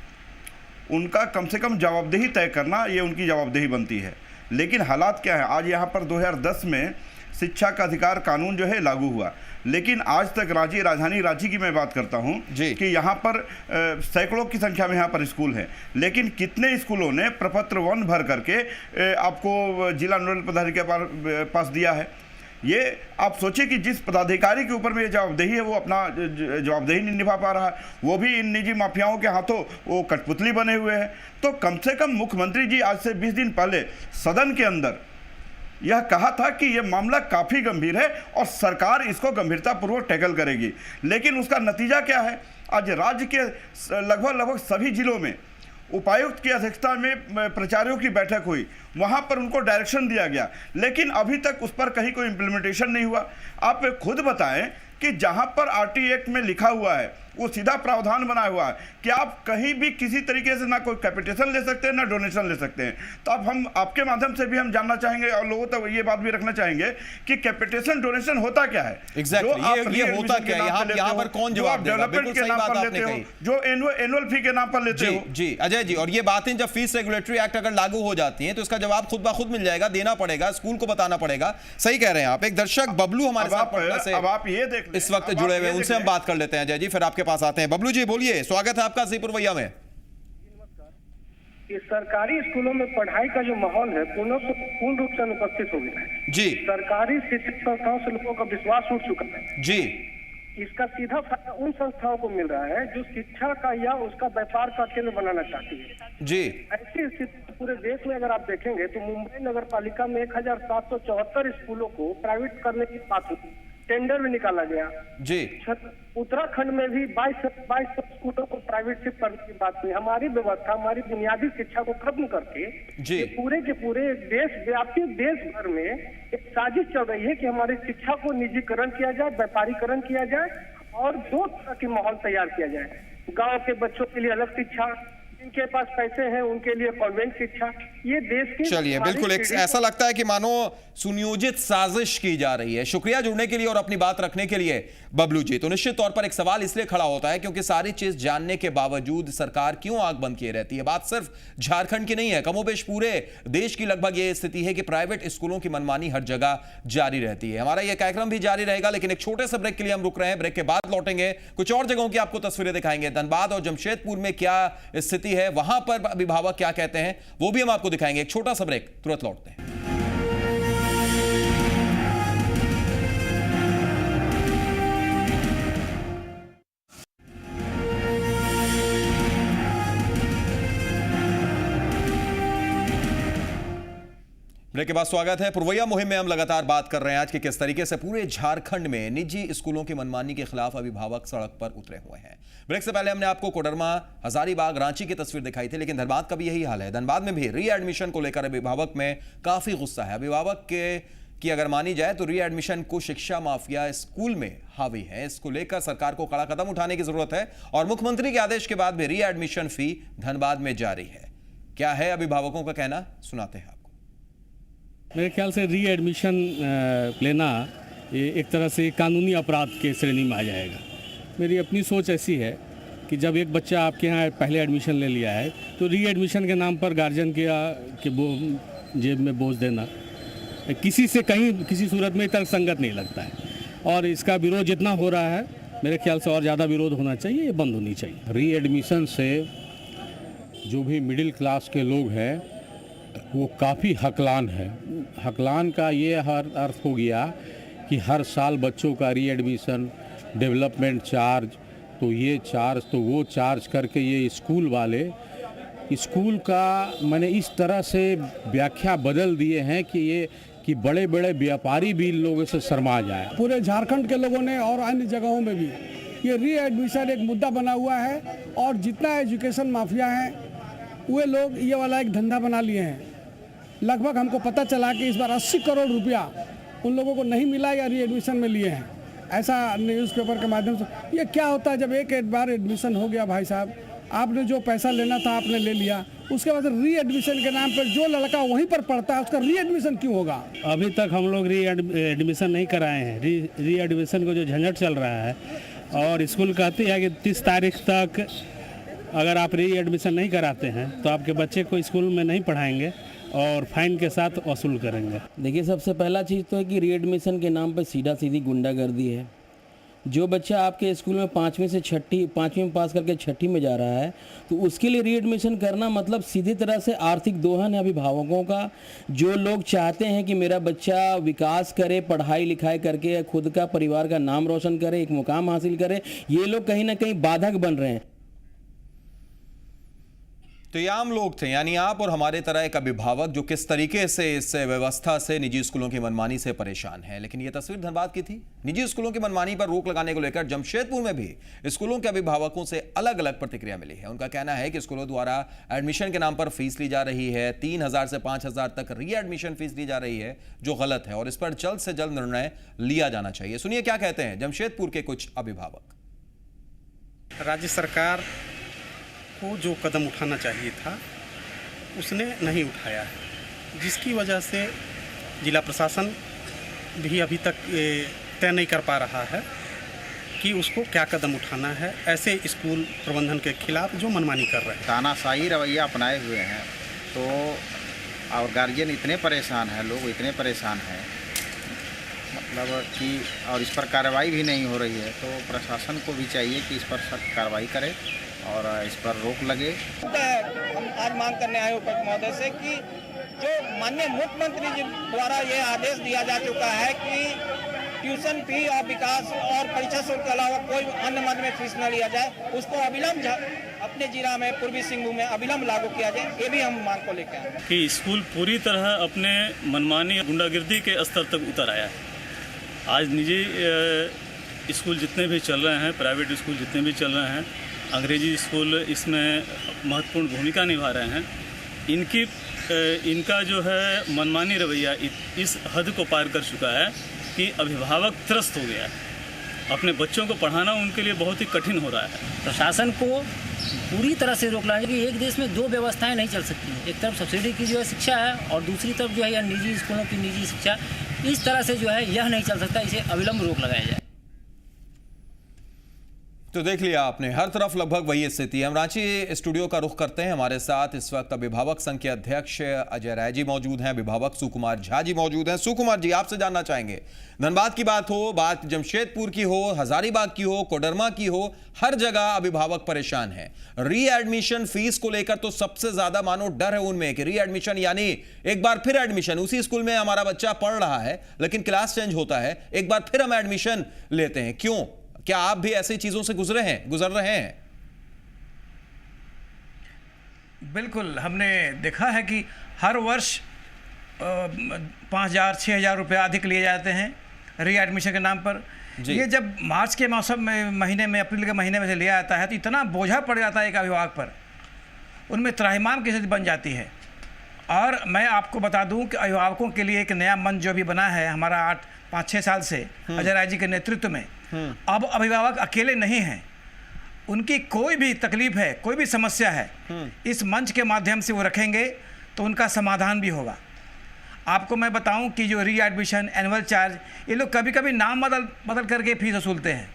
उनका कम से कम जवाबदेही तय करना, ये उनकी जवाबदेही बनती है। लेकिन हालात क्या है, आज यहाँ पर 2010 में शिक्षा का अधिकार कानून जो है लागू हुआ, लेकिन आज तक राजधानी रांची की मैं बात करता हूँ कि यहाँ पर सैकड़ों की संख्या में यहाँ पर स्कूल है, लेकिन कितने स्कूलों ने प्रपत्र 1 भर करके आपको जिला नोडल पदाधिकारी के पास दिया है। ये आप सोचिए कि जिस पदाधिकारी के ऊपर में ये जवाबदेही है वो अपना जवाबदेही नहीं निभा पा रहा है, वो भी इन निजी माफियाओं के हाथों वो कठपुतली बने हुए हैं। तो कम से कम मुख्यमंत्री जी आज से 20 दिन पहले सदन के अंदर यह कहा था कि यह मामला काफ़ी गंभीर है और सरकार इसको गंभीरतापूर्वक टैकल करेगी। लेकिन उसका नतीजा क्या है, आज राज्य के लगभग सभी जिलों में उपायुक्त की अध्यक्षता में प्राचार्यों की बैठक हुई, वहां पर उनको डायरेक्शन दिया गया, लेकिन अभी तक उस पर कहीं कोई इम्प्लीमेंटेशन नहीं हुआ। आप खुद बताएं कि जहां पर आरटी एक्ट में लिखा हुआ है वो सीधा प्रावधान बनाया हुआ है कि आप कहीं भी किसी तरीके से ना कोई कैपिटेशन ले सकते हैं ना डोनेशन ले सकते हैं। तो अब हम आपके माध्यम से भी हम जानना चाहेंगे और लोगों तक ये बात भी रखना चाहेंगे कि कैपिटेशन डोनेशन होता क्या है। एग्जैक्टली, ये होता क्या है, यहाँ पर कौन जवाब देगा? डेवलपमेंट के नाम पर लेते हो, जो एनुअल फी के नाम पर लेते हो। जी अजय जी, और ये बातें जब फीस रेगुलेटरी एक्ट अगर लागू हो जाती हैं तो इसका जवाब खुद ब खुद मिल जाएगा, देना पड़ेगा, स्कूल को बताना पड़ेगा। सही कह रहे हैं आप। एक दर्शक बबलू हमारे साथ पटना से अब आप ये देख इस वक्त जुड़े हुए, उनसे हम बात कर लेते हैं। अजय जी, फिर आपके पास आते हैं। बबलू जी बोलिए, स्वागत है आपका ज़ीपुरवैया में। कि सरकारी स्कूलों में पढ़ाई का जो माहौल है पूर्ण रूप से अनुपस्थित हो गया है। जी, सरकारी शिक्षण संस्थाओं से लोगों का विश्वास उठ चुका है। जी, इसका सीधा फायदा उन संस्थाओं को मिल रहा है जो शिक्षा का या उसका व्यापार का केंद्र बनाना चाहती है। जी, ऐसी स्थिति पूरे देश में अगर आप देखेंगे तो मुंबई नगर पालिका में 1774 स्कूलों को प्राइवेट करने की बात हुई, टेंडर भी निकाला गया। जी, उत्तराखंड में भी 22 स्कूलों को प्राइवेटशिप करने की बात हुई। हमारी व्यवस्था, हमारी बुनियादी शिक्षा को खत्म करके जी, ये पूरे के पूरे देशव्यापी देश भर में एक साजिश चल रही है कि हमारी शिक्षा को निजीकरण किया जाए, व्यापारीकरण किया जाए और दो तरह के माहौल तैयार किया जाए। गांव के बच्चों के लिए अलग शिक्षा, जिनके पास पैसे हैं उनके लिए कॉन्वेंट शिक्षा। ये देश की चलिए, बिल्कुल ऐसा लगता है कि मानो सुनियोजित साजिश की जा रही है। शुक्रिया जुड़ने के लिए और अपनी बात रखने के लिए बबलू जी। तो निश्चित तौर पर एक सवाल इसलिए खड़ा होता है क्योंकि सारी चीज जानने के बावजूद सरकार क्यों आंख बंद किए रहती है। बात सिर्फ झारखंड की नहीं है, कमोबेश पूरे देश की लगभग ये स्थिति है कि प्राइवेट स्कूलों की मनमानी हर जगह जारी रहती है। हमारा यह कार्यक्रम भी जारी रहेगा, लेकिन एक छोटे से ब्रेक के लिए हम रुक रहे हैं। ब्रेक के बाद लौटेंगे, कुछ और जगहों की आपको तस्वीरें दिखाएंगे। धनबाद और जमशेदपुर में क्या स्थिति है, वहां पर अभिभावक क्या कहते हैं, वो भी हम आपको दिखाएंगे। एक छोटा सा ब्रेक, तुरंत लौटते हैं। ब्रेक के बाद स्वागत है। पुरवैया मुहिम में हम लगातार बात कर रहे हैं आज कि किस तरीके से पूरे झारखंड में निजी स्कूलों की मनमानी के खिलाफ अभिभावक सड़क पर उतरे हुए हैं। ब्रेक से पहले हमने आपको कोडरमा, हजारीबाग, रांची की तस्वीर दिखाई थी, लेकिन धनबाद का भी यही हाल है। धनबाद में भी री एडमिशन को लेकर अभिभावक में काफी गुस्सा है। अभिभावक की अगर मानी जाए तो री एडमिशन को शिक्षा माफिया स्कूल में हावी है। इसको लेकर सरकार को कड़ा कदम उठाने की जरूरत है और मुख्यमंत्री के आदेश के बाद भी री एडमिशन फी धनबाद में जारी है। क्या है अभिभावकों का कहना, सुनाते हैं। मेरे ख्याल से री एडमिशन लेना एक तरह से कानूनी अपराध के श्रेणी में आ जाएगा। मेरी अपनी सोच ऐसी है कि जब एक बच्चा आपके यहाँ पहले एडमिशन ले लिया है तो री एडमिशन के नाम पर गार्जियन के जेब में बोझ देना किसी से कहीं किसी सूरत में तर्कसंगत नहीं लगता है। और इसका विरोध जितना हो रहा है मेरे ख्याल से और ज़्यादा विरोध होना चाहिए, ये बंद होनी चाहिए। री एडमिशन से जो भी मिडिल क्लास के लोग हैं वो काफ़ी हकलान है। हकलान का ये हर अर्थ हो गया कि हर साल बच्चों का री एडमिशन, डेवलपमेंट चार्ज, तो ये चार्ज तो वो चार्ज करके ये स्कूल वाले स्कूल का मैंने इस तरह से व्याख्या बदल दिए हैं कि ये कि बड़े बड़े व्यापारी भी इन लोगों से शर्मा जाए। पूरे झारखंड के लोगों ने और अन्य जगहों में भी ये री एडमिशन एक मुद्दा बना हुआ है और जितना एजुकेशन माफिया है वे लोग ये वाला एक धंधा बना लिए हैं। लगभग हमको पता चला कि इस बार 80 करोड़ रुपया उन लोगों को नहीं मिला या री एडमिशन में लिए हैं, ऐसा न्यूज़पेपर के माध्यम से। ये क्या होता है, जब एक बार एडमिशन हो गया भाई साहब, आपने जो पैसा लेना था आपने ले लिया, उसके बाद री एडमिशन के नाम पर जो लड़का वहीं पर पढ़ता है उसका री एडमिशन क्यों होगा? अभी तक हम लोग री एडमिशन नहीं कराए हैं। री एडमिशन को जो झंझट चल रहा है और स्कूल कहती है कि 30 तारीख तक अगर आप री एडमिशन नहीं कराते हैं तो आपके बच्चे को स्कूल में नहीं पढ़ाएंगे और फाइन के साथ वसूल करेंगे। देखिए, सबसे पहला चीज़ तो है कि री एडमिशन के नाम पर सीधा सीधी गुंडागर्दी है। जो बच्चा आपके स्कूल में 5वीं में पास करके 6ठी में जा रहा है तो उसके लिए री एडमिशन करना मतलब सीधी तरह से आर्थिक दोहन है अभिभावकों का। जो लोग चाहते हैं कि मेरा बच्चा विकास करे, पढ़ाई लिखाई करके खुद का परिवार का नाम रोशन करे, एक मुकाम हासिल करे, ये लोग कहीं ना कहीं बाधक बन रहे हैं। तो ये आम लोग थे, यानी आप और हमारे तरह एक अभिभावक जो किस तरीके से इस व्यवस्था से, निजी स्कूलों की मनमानी से परेशान है। लेकिन ये तस्वीर धनबाद की थी। निजी स्कूलों की मनमानी पर रोक लगाने को लेकर जमशेदपुर में भी स्कूलों के अभिभावकों से अलग अलग प्रतिक्रिया मिली है। उनका कहना है कि स्कूलों द्वारा एडमिशन के नाम पर फीस ली जा रही है, 3000 से 5000 तक री एडमिशन फीस ली जा रही है, जो गलत है और इस पर जल्द से जल्द निर्णय लिया जाना चाहिए। सुनिए क्या कहते हैं जमशेदपुर के कुछ अभिभावक। राज्य सरकार को जो कदम उठाना चाहिए था उसने नहीं उठाया है, जिसकी वजह से जिला प्रशासन भी अभी तक तय नहीं कर पा रहा है कि उसको क्या कदम उठाना है ऐसे स्कूल प्रबंधन के खिलाफ जो मनमानी कर रहे हैं। तानाशाही रवैया अपनाए हुए हैं तो और गार्जियन इतने परेशान हैं, लोग इतने परेशान हैं मतलब कि और इस पर कार्रवाई भी नहीं हो रही है। तो प्रशासन को भी चाहिए कि इस पर सख्त कार्रवाई करे और इस पर रोक लगे। हम आज मांग करने आए उपायुक्त महोदय से कि जो माननीय मुख्यमंत्री जी द्वारा ये आदेश दिया जा चुका है कि ट्यूशन फी और विकास और परीक्षा शुल्क के अलावा कोई अन्य मद में फीस न लिया जाए, उसको अविलंब अपने जिला में पूर्वी सिंहभूम में अविलंब लागू किया जाए, ये भी हम मांग को लेकर आए कि स्कूल पूरी तरह अपने मनमानी गुंडागिर्दी के स्तर तक उतर आया है। आज निजी स्कूल जितने भी चल रहे हैं, प्राइवेट स्कूल जितने भी चल रहे हैं, अंग्रेजी स्कूल इसमें महत्वपूर्ण भूमिका निभा रहे हैं। इनका जो है मनमानी रवैया इस हद को पार कर चुका है कि अभिभावक त्रस्त हो गया है। अपने बच्चों को पढ़ाना उनके लिए बहुत ही कठिन हो रहा है। प्रशासन को पूरी तरह से रोकना है कि एक देश में दो व्यवस्थाएं नहीं चल सकती हैं। एक तरफ सब्सिडी की जो है शिक्षा है और दूसरी तरफ जो है यह निजी स्कूलों की निजी शिक्षा। इस तरह से जो है यह नहीं चल सकता, इसे अविलंब रोक लगाया जाए। तो देख लिया आपने, हर तरफ लगभग वही स्थिति है। हम रांची स्टूडियो का रुख करते हैं। हमारे साथ इस वक्त अभिभावक संघ के अध्यक्ष अजय राय जी मौजूद हैं, अभिभावक सुकुमार झा जी मौजूद हैं। सुकुमार जी, आपसे जानना चाहेंगे, धनबाद की बात हो, बात जमशेदपुर की हो, हजारीबाग की हो, कोडरमा की हो, हर जगह अभिभावक परेशान हैं। रीएडमिशन फीस को लेकर तो सबसे ज्यादा मानो डर है उनमें कि रीएडमिशन यानी एक बार फिर एडमिशन, उसी स्कूल में हमारा बच्चा पढ़ रहा है लेकिन क्लास चेंज होता है, एक बार फिर हम एडमिशन लेते हैं। क्यों? क्या आप भी ऐसी चीजों से गुजर रहे हैं? बिल्कुल, हमने देखा है कि हर वर्ष 5,000-6,000 रुपये अधिक लिए जाते हैं रीएडमिशन के नाम पर। ये जब मार्च के महीने में अप्रैल के महीने में से लिया जाता है तो इतना बोझा पड़ जाता है एक अभिभावक पर, उनमें त्राहिमाम की स्थिति बन जाती है। और मैं आपको बता दूं कि अभिभावकों के लिए एक नया मंच जो भी बना है हमारा 5-6 साल से अजय राय जी के नेतृत्व में, अब अभिभावक अकेले नहीं हैं। उनकी कोई भी तकलीफ है, कोई भी समस्या है, इस मंच के माध्यम से वो रखेंगे तो उनका समाधान भी होगा। आपको मैं बताऊं कि जो रीएडमिशन, एनुअल चार्ज, ये लोग कभी कभी नाम बदल करके फीस वसूलते हैं।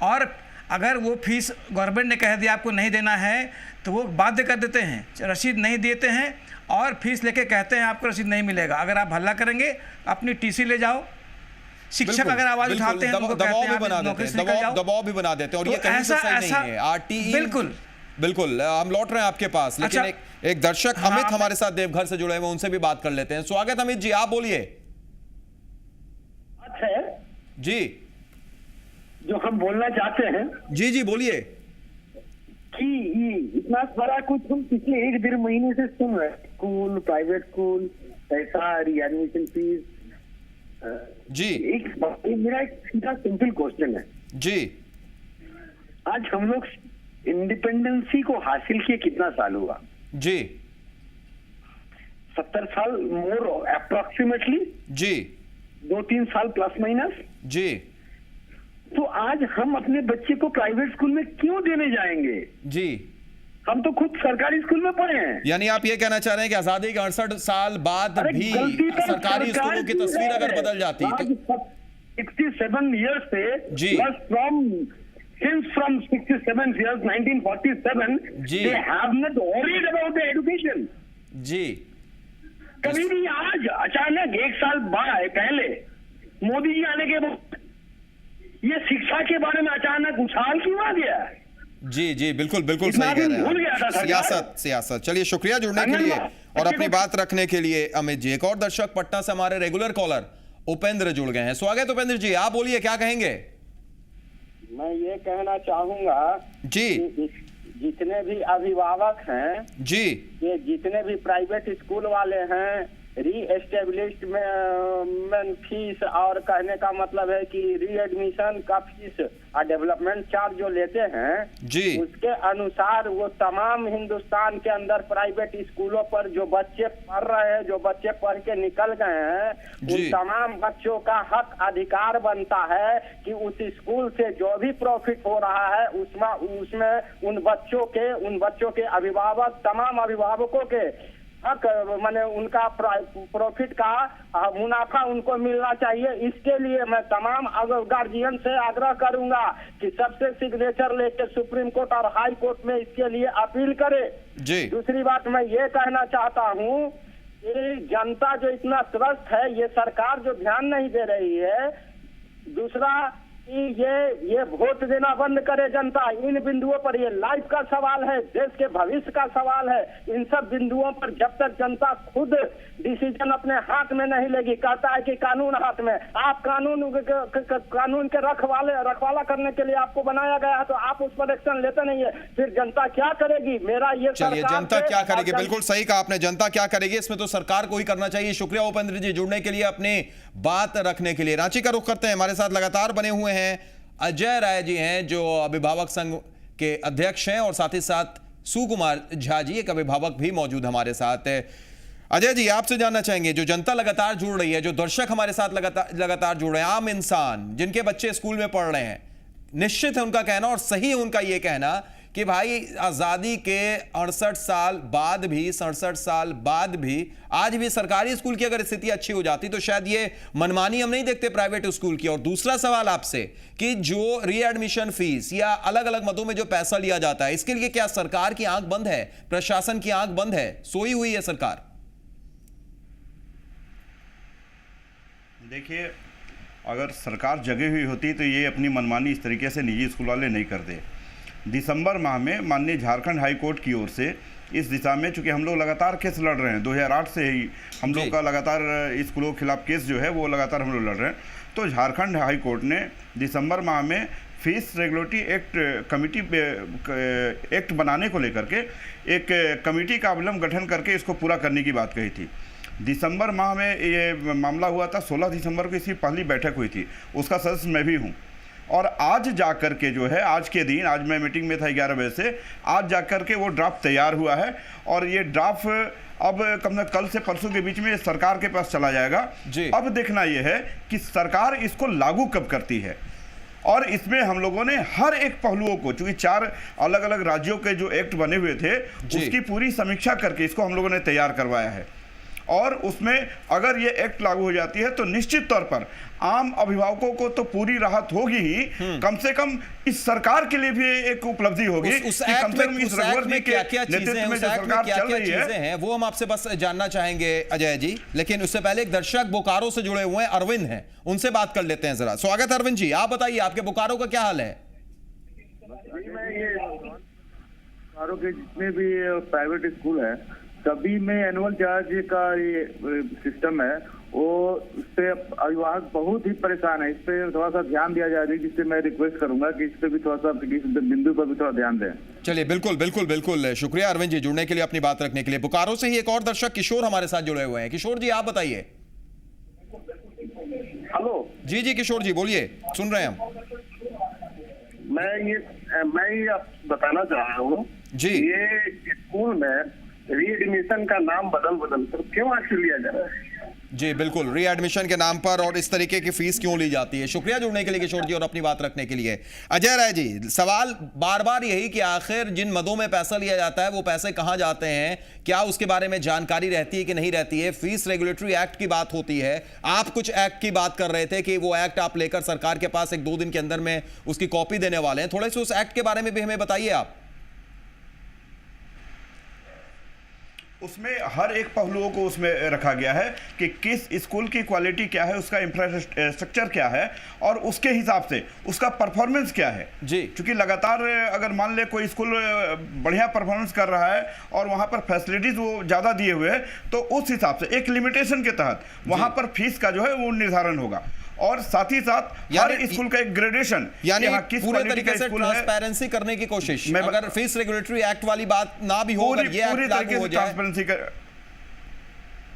और अगर वो फीस गवर्नमेंट ने कह दिया आपको नहीं देना है तो वो बाध्य कर देते हैं, रसीद नहीं देते हैं और फीस लेके कहते हैं आपको रसीद नहीं मिलेगा। अगर आप हल्ला करेंगे अपनी टीसी ले जाओ। शिक्षक अगर आवाज उठाते हैं तो दबाव भी बना देते हैं और ये कहीं से सही नहीं है। आरटीई बिल्कुल हम लौट रहे हैं आपके पास, लेकिन एक दर्शक अमित हमारे साथ देवघर से जुड़े हुए, उनसे भी बात कर लेते हैं। स्वागत अमित जी, आप बोलिए। जी, जो हम बोलना चाहते हैं, जी बोलिए। कि इतना सारा कुछ हम पिछले 1-1.5 महीने से सुन रहे हैं, स्कूल, प्राइवेट स्कूल, पैसा, रीएडमिशन फीस। जी, मेरा एक सीधा सिंपल क्वेश्चन है जी, आज हम लोग इंडिपेंडेंसी को हासिल किए कितना साल हुआ? जी 70 साल मोर अप्रोक्सीमेटली। जी 2-3 साल प्लस माइनस। जी, तो आज हम अपने बच्चे को प्राइवेट स्कूल में क्यों देने जाएंगे? जी, हम तो खुद सरकारी स्कूल में पढ़े हैं। यानी आप ये कहना चाह रहे हैं कि आजादी के 68 साल बाद भी सरकारी स्कूलों की तस्वीर अगर बदल जाती तो 67 years से जी, from 67 years 1947 they have not worried about the education। जी, कभी भी आज अचानक 1 साल बाद पहले मोदी जी आने के बाद ये शिक्षा के बारे में अचानक उछाल क्यों आ गया? जी बिल्कुल सही कह रहे हैं। सियासत। चलिए, शुक्रिया जुड़ने के लिए और अपनी बात रखने के लिए अमित जी। एक और दर्शक पटना से हमारे रेगुलर कॉलर उपेंद्र जुड़ गए हैं। स्वागत उपेंद्र जी, आप बोलिए, क्या कहेंगे? मैं ये कहना चाहूंगा जी, जितने भी अभिभावक हैं जी, ये जितने भी प्राइवेट स्कूल वाले हैं, रीएस्टेब्लिशमेंट फीस और कहने का मतलब है कि रीएडमिशन का फीस और डेवलपमेंट चार्ज जो लेते हैं जी, उसके अनुसार वो तमाम हिंदुस्तान के अंदर प्राइवेट स्कूलों पर जो बच्चे पढ़ रहे हैं, जो बच्चे पढ़ के निकल गए हैं, उन तमाम बच्चों का हक अधिकार बनता है कि उस स्कूल से जो भी प्रॉफिट हो रहा है उसमें उन बच्चों के अभिभावक, तमाम अभिभावकों के हक, माने उनका प्रॉफिट का मुनाफा उनको मिलना चाहिए। इसके लिए मैं तमाम गार्जियन से आग्रह करूंगा कि सबसे सिग्नेचर लेके सुप्रीम कोर्ट और हाई कोर्ट में इसके लिए अपील करे। जी, दूसरी बात मैं ये कहना चाहता हूँ, ये जनता जो इतना त्रस्त है, ये सरकार जो ध्यान नहीं दे रही है। दूसरा, कि ये वोट देना बंद करे जनता। इन बिंदुओं पर ये लाइफ का सवाल है, देश के भविष्य का सवाल है। इन सब बिंदुओं पर जब तक जनता खुद डिसीजन अपने हाथ में नहीं लेगी, कहता है कि कानून हाथ में, आप कानून के रखवाला करने के लिए आपको बनाया गया है, तो आप उस पर एक्शन लेते नहीं है, फिर जनता क्या करेगी? मेरा ये चलिए, जनता क्या करेगी, बिल्कुल सही कहा आपने, जनता क्या करेगी इसमें तो सरकार को ही करना चाहिए। शुक्रिया उपेंद्र जी जुड़ने के लिए, अपनी बात रखने के लिए। रांची का रुख करते हैं, हमारे साथ लगातार बने हुए हैं अजय राय जी हैं जो अभिभावक संघ के अध्यक्ष हैं, और साथ ही साथ सुकुमार झा जी एक अभिभावक भी मौजूद हमारे साथ है। अजय जी, आपसे जानना चाहेंगे, जो जनता लगातार जुड़ रही है, जो दर्शक हमारे साथ लगातार जुड़ रहे हैं, आम इंसान जिनके बच्चे स्कूल में पढ़ रहे हैं, निश्चित है उनका कहना और सही है उनका यह कहना कि भाई आज़ादी के 67 साल बाद भी आज भी सरकारी स्कूल की अगर स्थिति अच्छी हो जाती तो शायद ये मनमानी हम नहीं देखते प्राइवेट स्कूल की। और दूसरा सवाल आपसे कि जो रीएडमिशन फीस या अलग अलग मदों में जो पैसा लिया जाता है, इसके लिए क्या सरकार की आंख बंद है, प्रशासन की आंख बंद है, सोई हुई है सरकार? देखिए, अगर सरकार जगी हुई होती तो ये अपनी मनमानी इस तरीके से निजी स्कूल वाले नहीं करते। दिसंबर माह में माननीय झारखंड हाई कोर्ट की ओर से इस दिशा में, चूंकि हम लोग लगातार केस लड़ रहे हैं, 2008 से ही हम लोग का लगातार स्कूलों के खिलाफ केस जो है वो लगातार हम लोग लड़ रहे हैं, तो झारखंड हाई कोर्ट ने दिसंबर माह में फीस रेगुलेटरी एक्ट बनाने को लेकर के एक कमेटी का अविलंब गठन करके इसको पूरा करने की बात कही थी। दिसंबर माह में ये मामला हुआ था, 16 दिसंबर को इसकी पहली बैठक हुई थी, उसका सदस्य मैं भी हूँ। और आज जाकर के जो है, आज के दिन, आज मैं मीटिंग में था 11 बजे से, आज जाकर के वो ड्राफ्ट तैयार हुआ है और ये ड्राफ्ट अब कल से परसों के बीच में सरकार के पास चला जाएगा। अब देखना ये है कि सरकार इसको लागू कब करती है, और इसमें हम लोगों ने हर एक पहलुओं को, चूंकि 4 अलग अलग राज्यों के जो एक्ट बने हुए थे उसकी पूरी समीक्षा करके इसको हम लोगों ने तैयार करवाया है। और उसमें अगर ये एक्ट लागू हो जाती है तो निश्चित तौर पर आम अभिभावकों को तो पूरी राहत होगी ही, कम से कम इस सरकार के लिए भी एक उपलब्धि होगी कि कम से कम इस रघुवर जी के नेतृत्व में जो सरकार चल रही है वो हम आपसे बस जानना चाहेंगे अजय जी। लेकिन उससे पहले एक दर्शक बोकारो से जुड़े हुए हैं, अरविंद हैं, उनसे बात कर लेते हैं जरा। स्वागत अरविंद जी, आप बताइए आपके बोकारो का क्या हाल है? बोकारो के जितने भी प्राइवेट स्कूल है सभी में एनुअल चार्ज का ये सिस्टम है, वो उससे अभिभावक बहुत ही परेशान है। इस पे थोड़ा सा ध्यान दिया जाए, जिससे मैं रिक्वेस्ट करूंगा कि इस पे भी थोड़ा सा, इस बिंदु पर भी थोड़ा ध्यान दें। चलिए, बिल्कुल शुक्रिया अरविंद जी जुड़ने के लिए, अपनी बात रखने के लिए। बोकारो से ही एक और दर्शक किशोर हमारे साथ जुड़े हुए हैं। किशोर जी, आप बताइए। हेलो जी किशोर जी बोलिए, सुन रहे हैं हम। मैं ये बताना चाह रहा हूँ जी, ये स्कूल में रीएडमिशन का नाम बदल कर क्यों एक्शन लिया जा रहा है? जी बिल्कुल, रीएडमिशन के नाम पर और इस तरीके की फीस क्यों ली जाती है? शुक्रिया जुड़ने के लिए किशोर जी और अपनी बात रखने के लिए। अजय राय जी, सवाल बार बार यही कि आखिर जिन मदों में पैसा लिया जाता है वो पैसे कहां जाते हैं, क्या उसके बारे में जानकारी रहती है कि नहीं रहती है? फीस रेगुलेटरी एक्ट की बात होती है, आप कुछ एक्ट की बात कर रहे थे कि वो एक्ट आप लेकर सरकार के पास 1-2 दिन के अंदर में उसकी कॉपी देने वाले हैं, थोड़े से उस एक्ट के बारे में भी हमें बताइए आप। उसमें हर एक पहलुओं को उसमें रखा गया है कि किस स्कूल की क्वालिटी क्या है, उसका इंफ्रास्ट्रक्चर क्या है और उसके हिसाब से उसका परफॉर्मेंस क्या है जी। क्योंकि लगातार अगर मान ले कोई स्कूल बढ़िया परफॉर्मेंस कर रहा है और वहाँ पर फैसिलिटीज वो ज़्यादा दिए हुए हैं, तो उस हिसाब से एक लिमिटेशन के तहत वहाँ पर फीस का जो है वो निर्धारण होगा। और साथ ही साथ हर स्कूल का एक ग्रेडेशन, यानी पूरे तरीके से ट्रांसपेरेंसी करने की कोशिश। अगर फीस रेगुलेटरी एक्ट वाली बात ना भी हो, अगर ये एक्ट लागू हो जाए।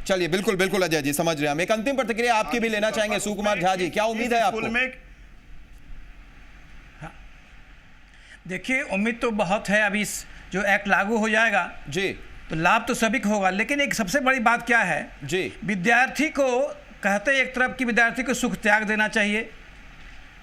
चलिए, बिल्कुल अजय जी, समझ रहे हैं हम। एक अंतिम प्रतिक्रिया आपकी भी लेना चाहेंगे सुकुमार झा जी, क्या उम्मीद है आपको? देखिए, उम्मीद तो बहुत है। अभी जो एक्ट लागू हो जाएगा जी तो लाभ तो सभी को होगा, लेकिन एक सबसे बड़ी बात क्या है जी, विद्यार्थी को कहते हैं एक तरफ कि विद्यार्थी को सुख त्याग देना चाहिए,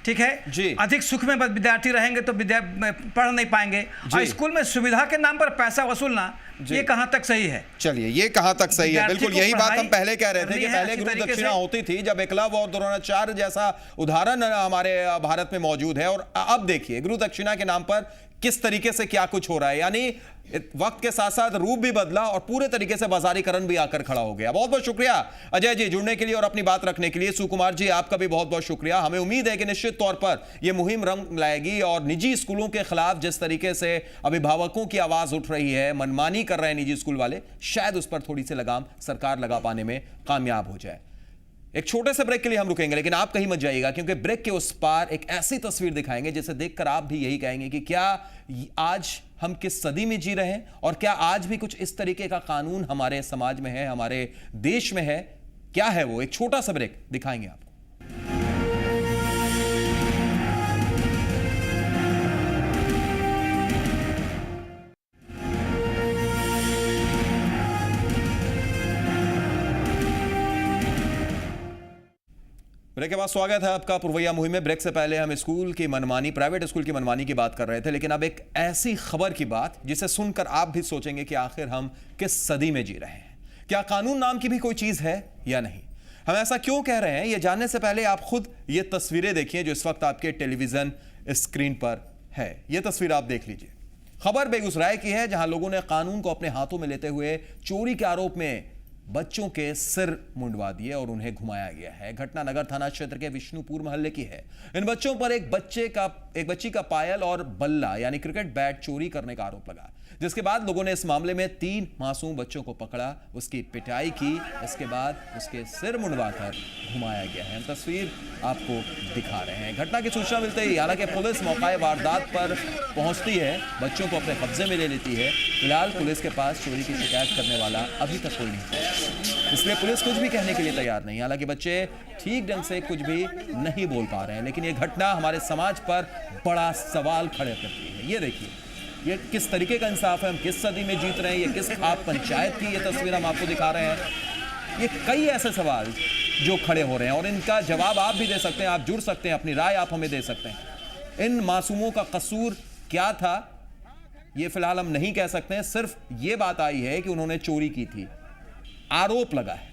ठीक है जी। अधिक सुख में विद्यार्थी रहेंगे तो पढ़ नहीं पाएंगे, और स्कूल में सुविधा के नाम पर पैसा वसूलना ये कहां तक सही है? चलिए, ये कहां तक सही है? बिल्कुल यही बात हम पहले कह रहे थे कि पहले गुरु दक्षिणा होती थी, जब एकलव्य और द्रोणाचार्य जैसा उदाहरण हमारे भारत में मौजूद है, और अब देखिए गुरु दक्षिणा के नाम पर किस तरीके से क्या कुछ हो रहा है। यानी वक्त के साथ साथ रूप भी बदला और पूरे तरीके से बाजारीकरण भी आकर खड़ा हो गया। बहुत बहुत शुक्रिया अजय जी जुड़ने के लिए और अपनी बात रखने के लिए। सुकुमार जी आपका भी बहुत बहुत शुक्रिया। हमें उम्मीद है कि निश्चित तौर पर यह मुहिम रंग लाएगी और निजी स्कूलों के खिलाफ जिस तरीके से अभिभावकों की आवाज उठ रही है, मनमानी कर रहे हैं निजी स्कूल वाले, शायद उस पर थोड़ी सी लगाम सरकार लगा पाने में कामयाब हो जाए। एक छोटे से ब्रेक के लिए हम रुकेंगे, लेकिन आप कहीं मत जाइएगा क्योंकि ब्रेक के उस पार एक ऐसी तस्वीर दिखाएंगे जिसे देखकर आप भी यही कहेंगे कि क्या आज हम किस सदी में जी रहे हैं और क्या आज भी कुछ इस तरीके का कानून हमारे समाज में है, हमारे देश में है। क्या है वो? एक छोटा सा ब्रेक दिखाएंगे आपको। ब्रेक के बाद स्वागत है आपका पुरवैया मुहिम में। ब्रेक से पहले हम स्कूल की मनमानी, प्राइवेट स्कूल की मनमानी की बात कर रहे थे, लेकिन अब एक ऐसी खबर की बात जिसे सुनकर आप भी सोचेंगे कि आखिर हम किस सदी में जी रहे हैं। क्या कानून नाम की भी कोई चीज है या नहीं? हम ऐसा क्यों कह रहे हैं, यह जानने से पहले आप खुद ये तस्वीरें देखिए जो इस वक्त आपके टेलीविजन स्क्रीन पर है। यह तस्वीर आप देख लीजिए। खबर बेगूसराय की है, जहां लोगों ने कानून को अपने हाथों में लेते हुए चोरी के आरोप में बच्चों के सिर मुंडवा दिए और उन्हें घुमाया गया है। घटना नगर थाना क्षेत्र के विष्णुपुर मोहल्ले की है। इन बच्चों पर एक बच्ची का पायल और बल्ला यानी क्रिकेट बैट चोरी करने का आरोप लगा, जिसके बाद लोगों ने इस मामले में 3 मासूम बच्चों को पकड़ा, उसकी पिटाई की, इसके बाद उसके सिर मुंडवाकर घुमाया गया है। हम तस्वीर आपको दिखा रहे हैं। घटना की सूचना मिलते ही हालांकि पुलिस मौके वारदात पर पहुंचती है, बच्चों को अपने कब्जे में ले लेती है। फिलहाल पुलिस के पास चोरी की शिकायत करने वाला अभी तक कोई नहीं है, इसलिए पुलिस कुछ भी कहने के लिए तैयार नहीं। हालांकि बच्चे ठीक ढंग से कुछ भी नहीं बोल पा रहे हैं, लेकिन यह घटना हमारे समाज पर बड़ा सवाल खड़े करती है। ये देखिए, ये किस तरीके का इंसाफ है, हम किस सदी में जीत रहे हैं, ये किस खाप पंचायत की ये तस्वीर हम आपको दिखा रहे हैं। ये कई ऐसे सवाल जो खड़े हो रहे हैं और इनका जवाब आप भी दे सकते हैं, आप जुड़ सकते हैं, अपनी राय आप हमें दे सकते हैं। इन मासूमों का कसूर क्या था ये फिलहाल हम नहीं कह सकते हैं, सिर्फ ये बात आई है कि उन्होंने चोरी की थी, आरोप लगा है।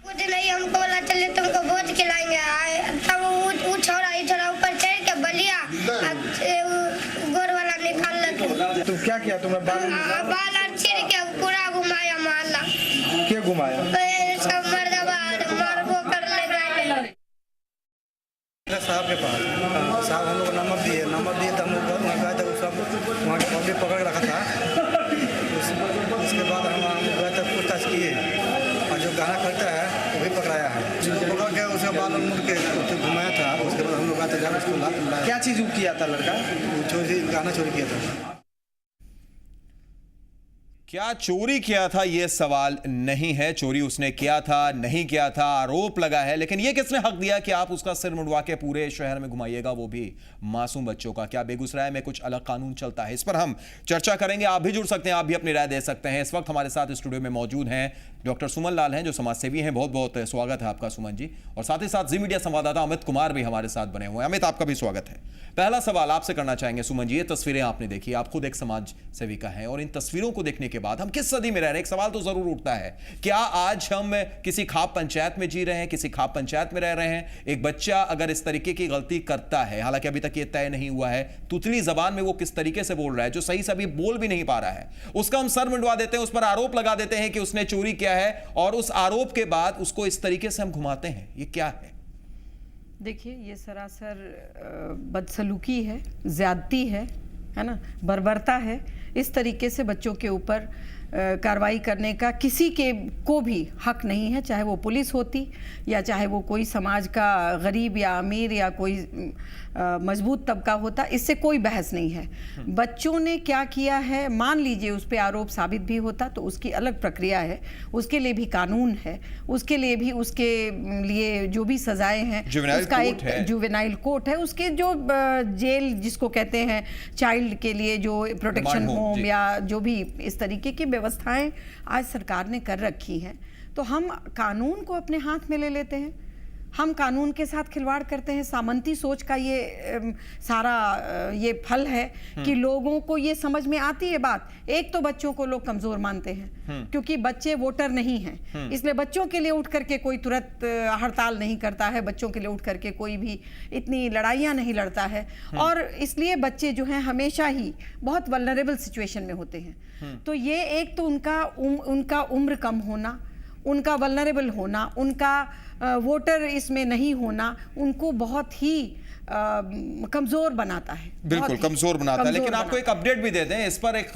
कुछ नहीं, हमको बोला चले तुमको भोज खिलाएंगे। तब वो छोरा ऊपर चढ़ के बलिया गोर वाला निकाल लगे। तुम क्या किया? तुमने बाल चीर के पूरा घुमाया मोहल्ला। क्या घुमाया? सब मारबो करने गए साहब के पास। साहब हम लोग नंबर दिए तो हम लोग वहाँ गए थे, सब वहाँ के पब्लिक पकड़ रखा था। उसके बाद हम गए थे, पूछताछ किए और जो गाना करता है वो भी पकड़ाया है। पकड़ के उसके बाद मुड़ के घुमाया था। उसके बाद हम लोग आते जाकर उसको लाया। क्या चीज़ किया था लड़का? चोरी, गाना चोरी किया था। क्या चोरी किया था ये सवाल नहीं है, चोरी उसने किया था नहीं किया था आरोप लगा है, लेकिन ये किसने हक दिया कि आप उसका सिर मुंडवा के पूरे शहर में घुमाइएगा, वो भी मासूम बच्चों का? क्या बेगूसराय में कुछ अलग कानून चलता है? इस पर हम चर्चा करेंगे, आप भी जुड़ सकते हैं, आप भी अपनी राय दे सकते हैं। इस वक्त हमारे साथ स्टूडियो में मौजूद हैं डॉक्टर सुमन लाल हैं जो समाजसेवी हैं। बहुत बहुत स्वागत है आपका सुमन जी। और साथ ही साथ जी मीडिया संवाददाता अमित कुमार भी हमारे साथ बने हुए हैं। अमित, आपका भी स्वागत है। पहला सवाल आपसे करना चाहेंगे सुमन जी, ये तस्वीरें आपने देखी, आप खुद एक समाज सेविका हैं और इन तस्वीरों को देखने के बाद हम किस सदी में रह रहे हैं? एक सवाल तो जरूर उठता है, क्या आज हम किसी खाप पंचायत में जी रहे हैं, किसी खाप पंचायत में रह रहे हैं? एक बच्चा अगर इस तरीके की गलती करता है, हालांकि अभी तक ये तय नहीं हुआ है तुतली जबान में वो किस तरीके से बोल रहा है, जो सही से अभी बोल भी नहीं पा रहा है, उसका हम सर मुंडवा देते हैं, उस पर आरोप लगा देते हैं कि उसने चोरी किया है और उस आरोप के बाद उसको इस तरीके से हम घुमाते हैं, ये क्या है? देखिए, ये सरासर बदसलूकी है, ज्यादती है ना, बर्बरता है। इस तरीके से बच्चों के ऊपर कार्रवाई करने का किसी के को भी हक नहीं है, चाहे वो पुलिस होती या चाहे वो कोई समाज का गरीब या अमीर या कोई मजबूत तबका होता, इससे कोई बहस नहीं है। बच्चों ने क्या किया है, मान लीजिए उस पर आरोप साबित भी होता तो उसकी अलग प्रक्रिया है, उसके लिए भी कानून है, उसके लिए भी उसके लिए जो भी सजाएं हैं उसका एक जुवेनाइल कोर्ट है, उसके जो जेल जिसको कहते हैं चाइल्ड के लिए जो प्रोटेक्शन होम या जो भी इस तरीके की व्यवस्थाएं आज सरकार ने कर रखी हैं, तो हम कानून को अपने हाथ में ले लेते हैं। हम कानून के साथ खिलवाड़ करते हैं। सामंती सोच का ये सारा ये फल है कि लोगों को ये समझ में आती है बात। एक तो बच्चों को लोग कमजोर मानते हैं क्योंकि बच्चे वोटर नहीं हैं, इसलिए बच्चों के लिए उठ करके कोई तुरंत हड़ताल नहीं करता है, बच्चों के लिए उठ करके कोई भी इतनी लड़ाइयाँ नहीं लड़ता है, और इसलिए बच्चे जो हैं हमेशा ही बहुत वल्नरेबल सिचुएशन में होते हैं। तो ये एक तो उनका उम्र कम होना, उनका वल्नरेबल होना, उनका वोटर इसमें नहीं होना उनको बहुत ही कमजोर बनाता है, बिल्कुल कमजोर बनाता है। लेकिन आपको एक अपडेट भी दे दें, इस पर एक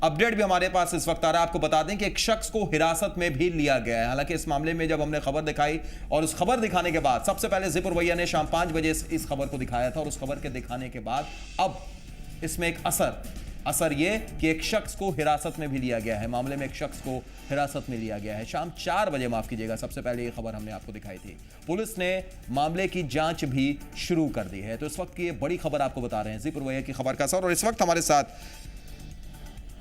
अपडेट भी हमारे पास इस वक्त आ रहा है। आपको बता दें कि एक शख्स को हिरासत में भी लिया गया है। हालांकि इस मामले में जब हमने खबर दिखाई और उस खबर दिखाने के बाद सबसे पहले ज़िपुर भैया ने शाम 5 बजे इस खबर को दिखाया था, और उस खबर के दिखाने के बाद अब इसमें एक असर ये कि एक शख्स को हिरासत में भी लिया गया है। मामले में एक शख्स को हिरासत में लिया गया है। शाम 4 बजे, माफ कीजिएगा, सबसे पहले ये खबर हमने आपको दिखाई थी। पुलिस ने मामले की जांच भी शुरू कर दी है। तो इस वक्त की ये बड़ी खबर आपको बता रहे हैं, ज़िपुर भैया की खबर का असर। और इस वक्त हमारे साथ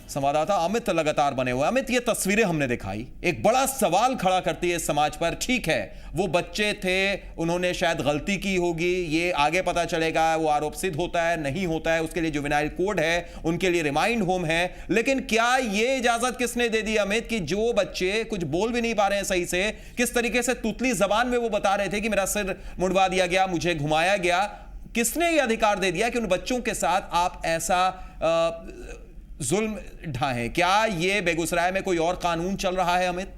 संवाददाता अमित लगातार बने हुए। अमित, ये तस्वीरें हमने दिखाई एक बड़ा सवाल खड़ा करती है समाज पर। ठीक है, वो बच्चे थे, उन्होंने शायद गलती की होगी, ये आगे पता चलेगा, वो आरोप सिद्ध होता है नहीं होता है, उसके लिए जुवेनाइल कोड है, उनके लिए रिमाइंड होम है। लेकिन क्या ये इजाजत किसने दे दी अमित कि जो बच्चे कुछ बोल भी नहीं पा रहे हैं सही से, किस तरीके से तुतली जबान में वो बता रहे थे कि मेरा सिर मुड़वा दिया गया, मुझे घुमाया गया, किसने ये अधिकार दे दिया कि उन बच्चों के साथ आप ऐसा जुल्म ढाएं? क्या ये बेगूसराय में कोई और कानून चल रहा है अमित?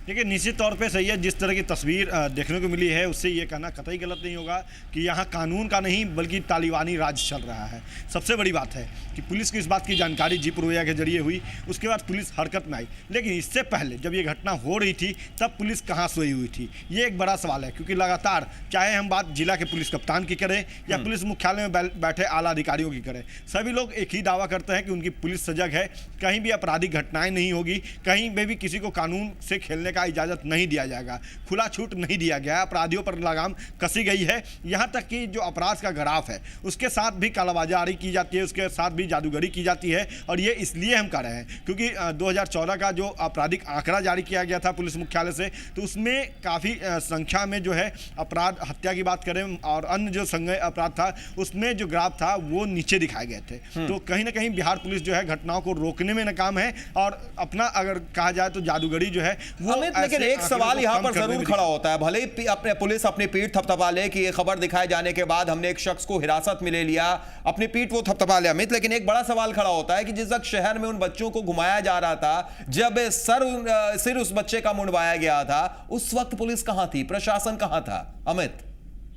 देखिए, निश्चित तौर पे सही है। जिस तरह की तस्वीर देखने को मिली है उससे ये कहना कतई गलत नहीं होगा कि यहाँ कानून का नहीं बल्कि तालिबानी राज चल रहा है। सबसे बड़ी बात है कि पुलिस को इस बात की जानकारी ज़िपुर भैया के जरिए हुई, उसके बाद पुलिस हरकत में आई। लेकिन इससे पहले जब ये घटना हो रही थी तब पुलिस कहाँ सोई हुई थी, ये एक बड़ा सवाल है। क्योंकि लगातार चाहे हम बात जिला के पुलिस कप्तान की करें या पुलिस मुख्यालय में बैठे आला अधिकारियों की करें, सभी लोग एक ही दावा करते हैं कि उनकी पुलिस सजग है, कहीं भी आपराधिक घटनाएं नहीं होगी, कहीं पे भी किसी को कानून से खेलने का इजाजत नहीं दिया जाएगा, खुला छूट नहीं दिया गया, अपराधियों पर लगाम कसी गई है। यहां तक कि जो अपराध का ग्राफ है उसके साथ भी कालाबाजारी की जाती है, उसके साथ भी जादूगरी की जाती है। और ये इसलिए हम कर रहे हैं क्योंकि 2014 का जो आपराधिक आंकड़ा जारी किया गया था पुलिस मुख्यालय से, तो उसमें काफ़ी संख्या में जो है अपराध, हत्या की बात करें और अन्य जो संज्ञेय अपराध था उसमें जो ग्राफ था वो नीचे दिखाए गए थे। तो कहीं ना कहीं बिहार पुलिस जो है घटनाओं को रोकने में नाकाम है और अपना अगर कहा जाए तो जादूगरी जो है वो। लेकिन एक सवाल यहां पर जरूर खड़ा होता है, भले ही अपने पुलिस अपनी पीठ थपथपा ले कि ये खबर दिखाए जाने के बाद हमने एक शख्स को हिरासत में ले लिया, अपनी पीठ वो थपथपा ले अमित, लेकिन एक बड़ा सवाल खड़ा होता है कि जिस वक्त शहर में उन बच्चों को घुमाया जा रहा था, जब सिर उस बच्चे का मुंडवाया गया था, उस वक्त पुलिस कहां थी, प्रशासन कहां था अमित?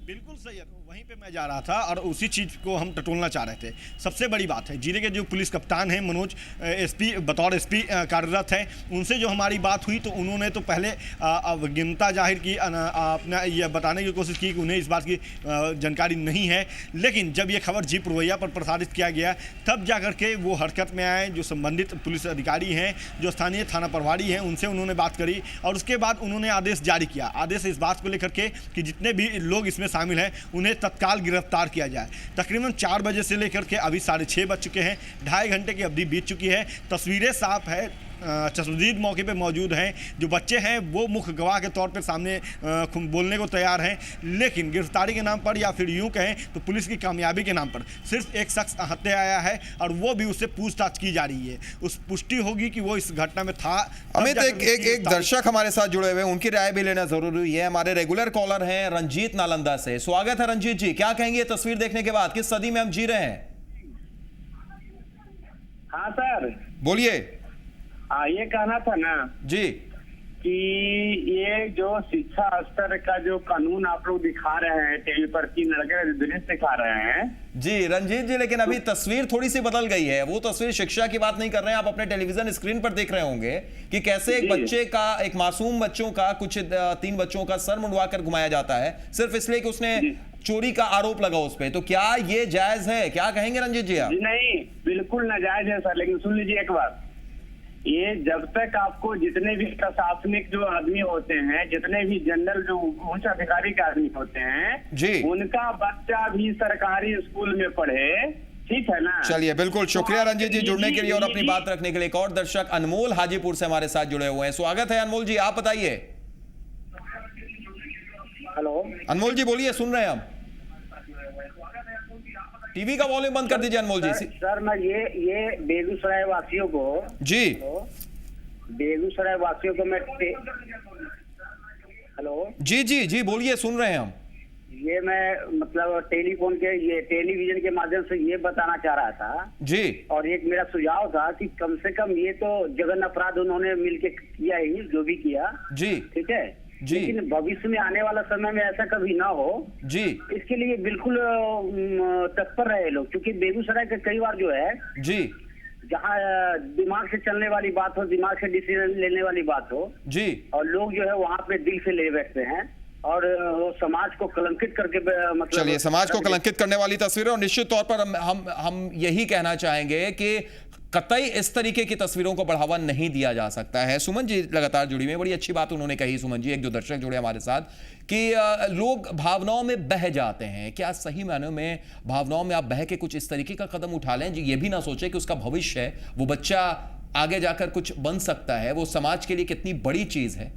बिल्कुल सही है, वहीं पे मैं जा रहा था और उसी चीज़ को हम टटोलना चाह रहे थे। सबसे बड़ी बात है, जिले के जो पुलिस कप्तान हैं मनोज, एसपी बतौर एसपी कार्यरत हैं, उनसे जो हमारी बात हुई तो उन्होंने तो पहले अवज्ञता जाहिर की, अपना ये बताने की कोशिश की कि उन्हें इस बात की जानकारी नहीं है। लेकिन जब ये खबर ज़िपुर भैया पर प्रसारित किया गया तब जा कर के वो हरकत में आए। जो संबंधित पुलिस अधिकारी हैं, जो स्थानीय थाना प्रभारी हैं, उनसे उन्होंने बात करी और उसके बाद उन्होंने आदेश जारी किया। आदेश इस बात को लेकर के कि जितने भी लोग इसमें शामिल हैं उन्हें तत्काल गिरफ्तार किया जाए। तकरीबन 4 बजे से लेकर के अभी 6:30 बज चुके हैं, 2.5 घंटे की अवधि बीत चुकी है। तस्वीरें साफ है, चश्मदीद मौके पे मौजूद हैं, जो बच्चे हैं वो मुख्य गवाह के तौर पे सामने बोलने को तैयार हैं। लेकिन गिरफ्तारी के नाम पर या फिर यूं कहें तो पुलिस की कामयाबी के नाम पर सिर्फ एक शख्स हत्या आया है और वो भी उससे पूछताछ की जा रही है। उस पुष्टि होगी कि वो इस घटना में था। अमित, एक दर्शक हमारे साथ जुड़े हुए, उनकी राय भी लेना जरूरी है। हमारे रेगुलर कॉलर हैं रंजीत नालंदा से। स्वागत है रंजीत जी, क्या कहेंगे तस्वीर देखने के बाद, किस सदी में हम जी रहे हैं? हाँ सर बोलिए। ये कहना था ना जी कि ये जो शिक्षा स्तर का जो कानून आप लोग दिखा रहे हैं टीवी पर, 3 लड़के दृश्य दिखा रहे हैं जी रंजीत जी, लेकिन अभी तस्वीर थोड़ी सी बदल गई है। वो तस्वीर शिक्षा की बात नहीं कर रहे हैं, आप अपने टेलीविजन स्क्रीन पर देख रहे होंगे कि कैसे एक बच्चे का, एक मासूम बच्चों का, कुछ 3 बच्चों का सर मुंडवा कर घुमाया जाता है सिर्फ इसलिए कि उसने चोरी का आरोप लगा उस पर। तो क्या ये जायज है, क्या कहेंगे रंजीत जी आप? नहीं, बिल्कुल नाजायज है सर। लेकिन सुन लीजिए एक बात, ये जब तक आपको जितने भी प्रशासनिक जो आदमी होते हैं, जितने भी जनरल जो उच्च अधिकारी के आदमी होते हैं जी, उनका बच्चा भी सरकारी स्कूल में पढ़े, ठीक है ना? चलिए, बिल्कुल शुक्रिया रंजीत जी जुड़ने के लिए और अपनी बात रखने के लिए। एक और दर्शक अनमोल हाजीपुर से हमारे साथ जुड़े हुए हैं। स्वागत है अनमोल जी, आप बताइए। हेलो अनमोल जी बोलिए, सुन रहे हैं हम। टीवी का वॉल्यूम बंद कर दीजिए अनमोल जी। सर मैं ये बेगूसराय वासियों को जी, बेगूसराय वासियों को मैं हेलो जी जी जी बोलिए, सुन रहे हैं हम। ये मैं मतलब टेलीविजन के माध्यम से ये बताना चाह रहा था जी, और एक मेरा सुझाव था कि कम से कम ये तो जघन्य अपराध उन्होंने मिलके किया ही, जो भी किया जी, ठीक है जी, लेकिन भविष्य में आने वाला समय में ऐसा कभी ना हो जी, इसके लिए बिल्कुल तत्पर रहे लोग, क्योंकि बेगूसराय के कई बार जो है जी, जहाँ दिमाग से चलने वाली बात हो, दिमाग से डिसीजन लेने वाली बात हो जी, और लोग जो है वहाँ पे दिल से ले बैठते हैं और वो समाज को कलंकित करके मतलब चलिए, समाज को कलंकित करने वाली तस्वीरें, और निश्चित तौर पर हम यही कहना चाहेंगे कि कतई इस तरीके की तस्वीरों को बढ़ावा नहीं दिया जा सकता है। सुमन जी लगातार जुड़ी हुई हैं, बड़ी अच्छी बात उन्होंने कही सुमन जी, एक जो दर्शक जुड़े हमारे साथ, कि लोग भावनाओं में बह जाते हैं। क्या सही मायनों में भावनाओं में आप बह के कुछ इस तरीके का कदम उठा लें जी, ये भी ना सोचे कि उसका भविष्य है, वो बच्चा आगे जाकर कुछ बन सकता है, वो समाज के लिए कितनी बड़ी चीज है।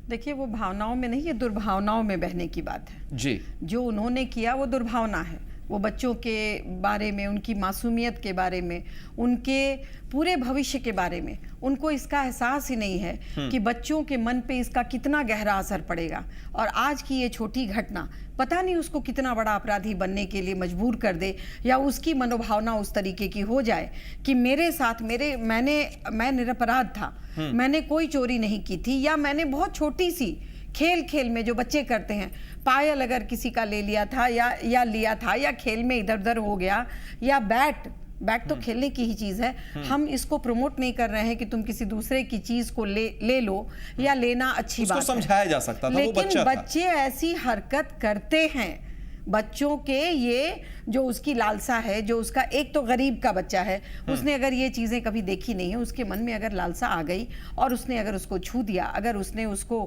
देखिए, वो भावनाओं में नहीं, ये दुर्भावनाओं में बहने की बात है जी। जो उन्होंने किया वो दुर्भावना है। वो बच्चों के बारे में, उनकी मासूमियत के बारे में, उनके पूरे भविष्य के बारे में उनको इसका एहसास ही नहीं है कि बच्चों के मन पे इसका कितना गहरा असर पड़ेगा। और आज की ये छोटी घटना पता नहीं उसको कितना बड़ा अपराधी बनने के लिए मजबूर कर दे, या उसकी मनोभावना उस तरीके की हो जाए कि मेरे साथ मैं निरपराध था, मैंने कोई चोरी नहीं की थी, या मैंने बहुत छोटी सी खेल में जो बच्चे करते हैं, पायल अगर किसी का ले लिया था या लिया था, या खेल में इधर उधर हो गया, या बैट तो खेलने की ही चीज है। हम इसको प्रमोट नहीं कर रहे हैं कि तुम किसी दूसरे की चीज को ले लो, या लेना अच्छी बात है, उसको समझाया जा सकता था, लेकिन बच्चे ऐसी हरकत करते हैं। बच्चों के ये जो उसकी लालसा है, जो उसका एक तो गरीब का बच्चा है, उसने अगर ये चीज़ें कभी देखी नहीं है, उसके मन में अगर लालसा आ गई और उसने अगर उसको छू दिया, अगर उसने उसको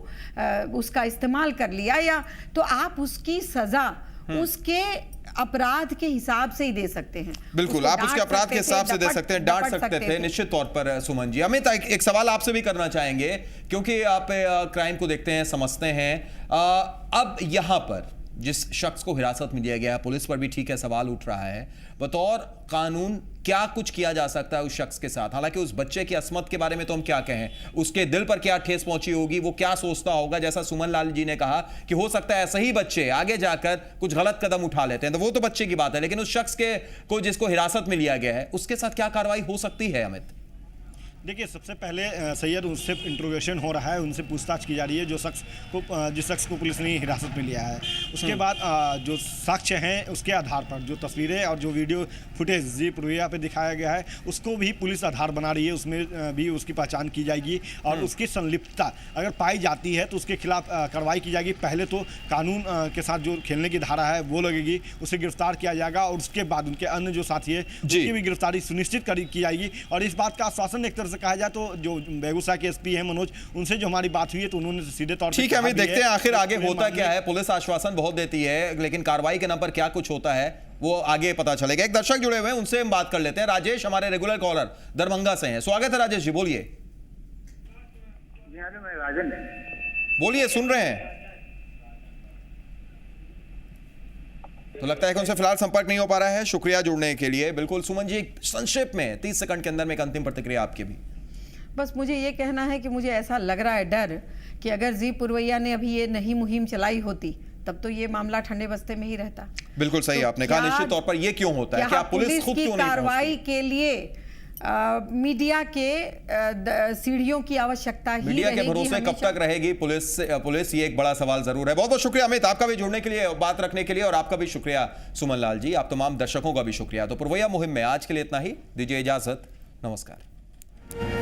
उसका इस्तेमाल कर लिया, या तो आप उसकी सजा उसके अपराध के हिसाब से ही दे सकते हैं। बिल्कुल, आप उसके अपराध के हिसाब से दे सकते हैं, डांट सकते थे, निश्चित तौर पर। सुमन जी, अमित एक सवाल आपसे भी करना चाहेंगे, क्योंकि आप क्राइम को देखते हैं, समझते हैं। अब यहाँ पर जिस शख्स को हिरासत में लिया गया है, पुलिस पर भी ठीक है सवाल उठ रहा है, बतौर कानून क्या कुछ किया जा सकता है उस शख्स के साथ? हालांकि उस बच्चे की अस्मत के बारे में तो हम क्या कहें, उसके दिल पर क्या ठेस पहुंची होगी, वो क्या सोचता होगा। जैसा सुमन लाल जी ने कहा कि हो सकता है ऐसे ही बच्चे आगे जाकर कुछ गलत कदम उठा लेते हैं, तो वो तो बच्चे की बात है, लेकिन उस शख्स को जिसको हिरासत में लिया गया है, उसके साथ क्या कार्रवाई हो सकती है? अमित, देखिए, सबसे पहले सैयद उनसे इंट्रोगेशन हो रहा है, उनसे पूछताछ की जा रही है जिस शख्स को पुलिस ने हिरासत में लिया है। उसके बाद जो साक्ष्य हैं उसके आधार पर जो तस्वीरें और जो वीडियो फुटेज जी पुरवैया पे दिखाया गया है, उसको भी पुलिस आधार बना रही है, उसमें भी उसकी पहचान की जाएगी और उसकी संलिप्तता अगर पाई जाती है तो उसके खिलाफ कार्रवाई की जाएगी। पहले तो कानून के साथ जो खेलने की धारा है वो लगेगी, उसे गिरफ्तार किया जाएगा और उसके बाद उनके अन्य जो साथी है उसकी भी गिरफ्तारी सुनिश्चित की जाएगी। और इस बात का आश्वासन एक तरह से कहा जाए तो जो बेगूसराय के एसपी हैं मनोज, उनसे जो हमारी बात हुई है तो उन्होंने सीधे तौर पर ठीक है, हमें देखते हैं आखिर आगे होता क्या है। पुलिस आश्वासन बहुत देती है, लेकिन कार्रवाई के नाम पर क्या कुछ होता है वो आगे पता चलेगा। एक दर्शक जुड़े हुए हैं, उनसे हम बात कर लेते हैं। राजेश हमारे रेगुलर कॉलर दरभंगा से हैं। स्वागत है राजेश जी, बोलिए। बोलिए, सुन रहे हैं। तो लगता है कि उनसे फिलहाल संपर्क नहीं हो पा रहा है। शुक्रिया जुड़ने के लिए। बिल्कुल सुमन जी, संक्षेप में 30 सेकंड के अंदर में एक अंतिम प्रतिक्रिया आपकी भी। बस मुझे ये कहना है कि मुझे ऐसा लग रहा है डर कि अगर जी पुरवैया ने अभी ये नहीं मुहिम चलाई होती तब तो ये मामला ठंडे बस्ते में ही रहता। बिल्कुल सही आपने कहा। निश्चित तौर पर ये क्यों होता है, क्या पुलिस खुद क्यों नहीं कार्रवाई के लिए मीडिया के सीढ़ियों की आवश्यकता ही मीडिया के भरोसे कब तक रहेगी पुलिस, ये एक बड़ा सवाल जरूर है। बहुत बहुत शुक्रिया अमित, आपका भी जुड़ने के लिए, बात रखने के लिए, और आपका भी शुक्रिया सुमन लाल जी। आप तमाम दर्शकों का भी शुक्रिया। तो पुरवैया मुहिम में आज के लिए इतना ही, दीजिए इजाजत, नमस्कार।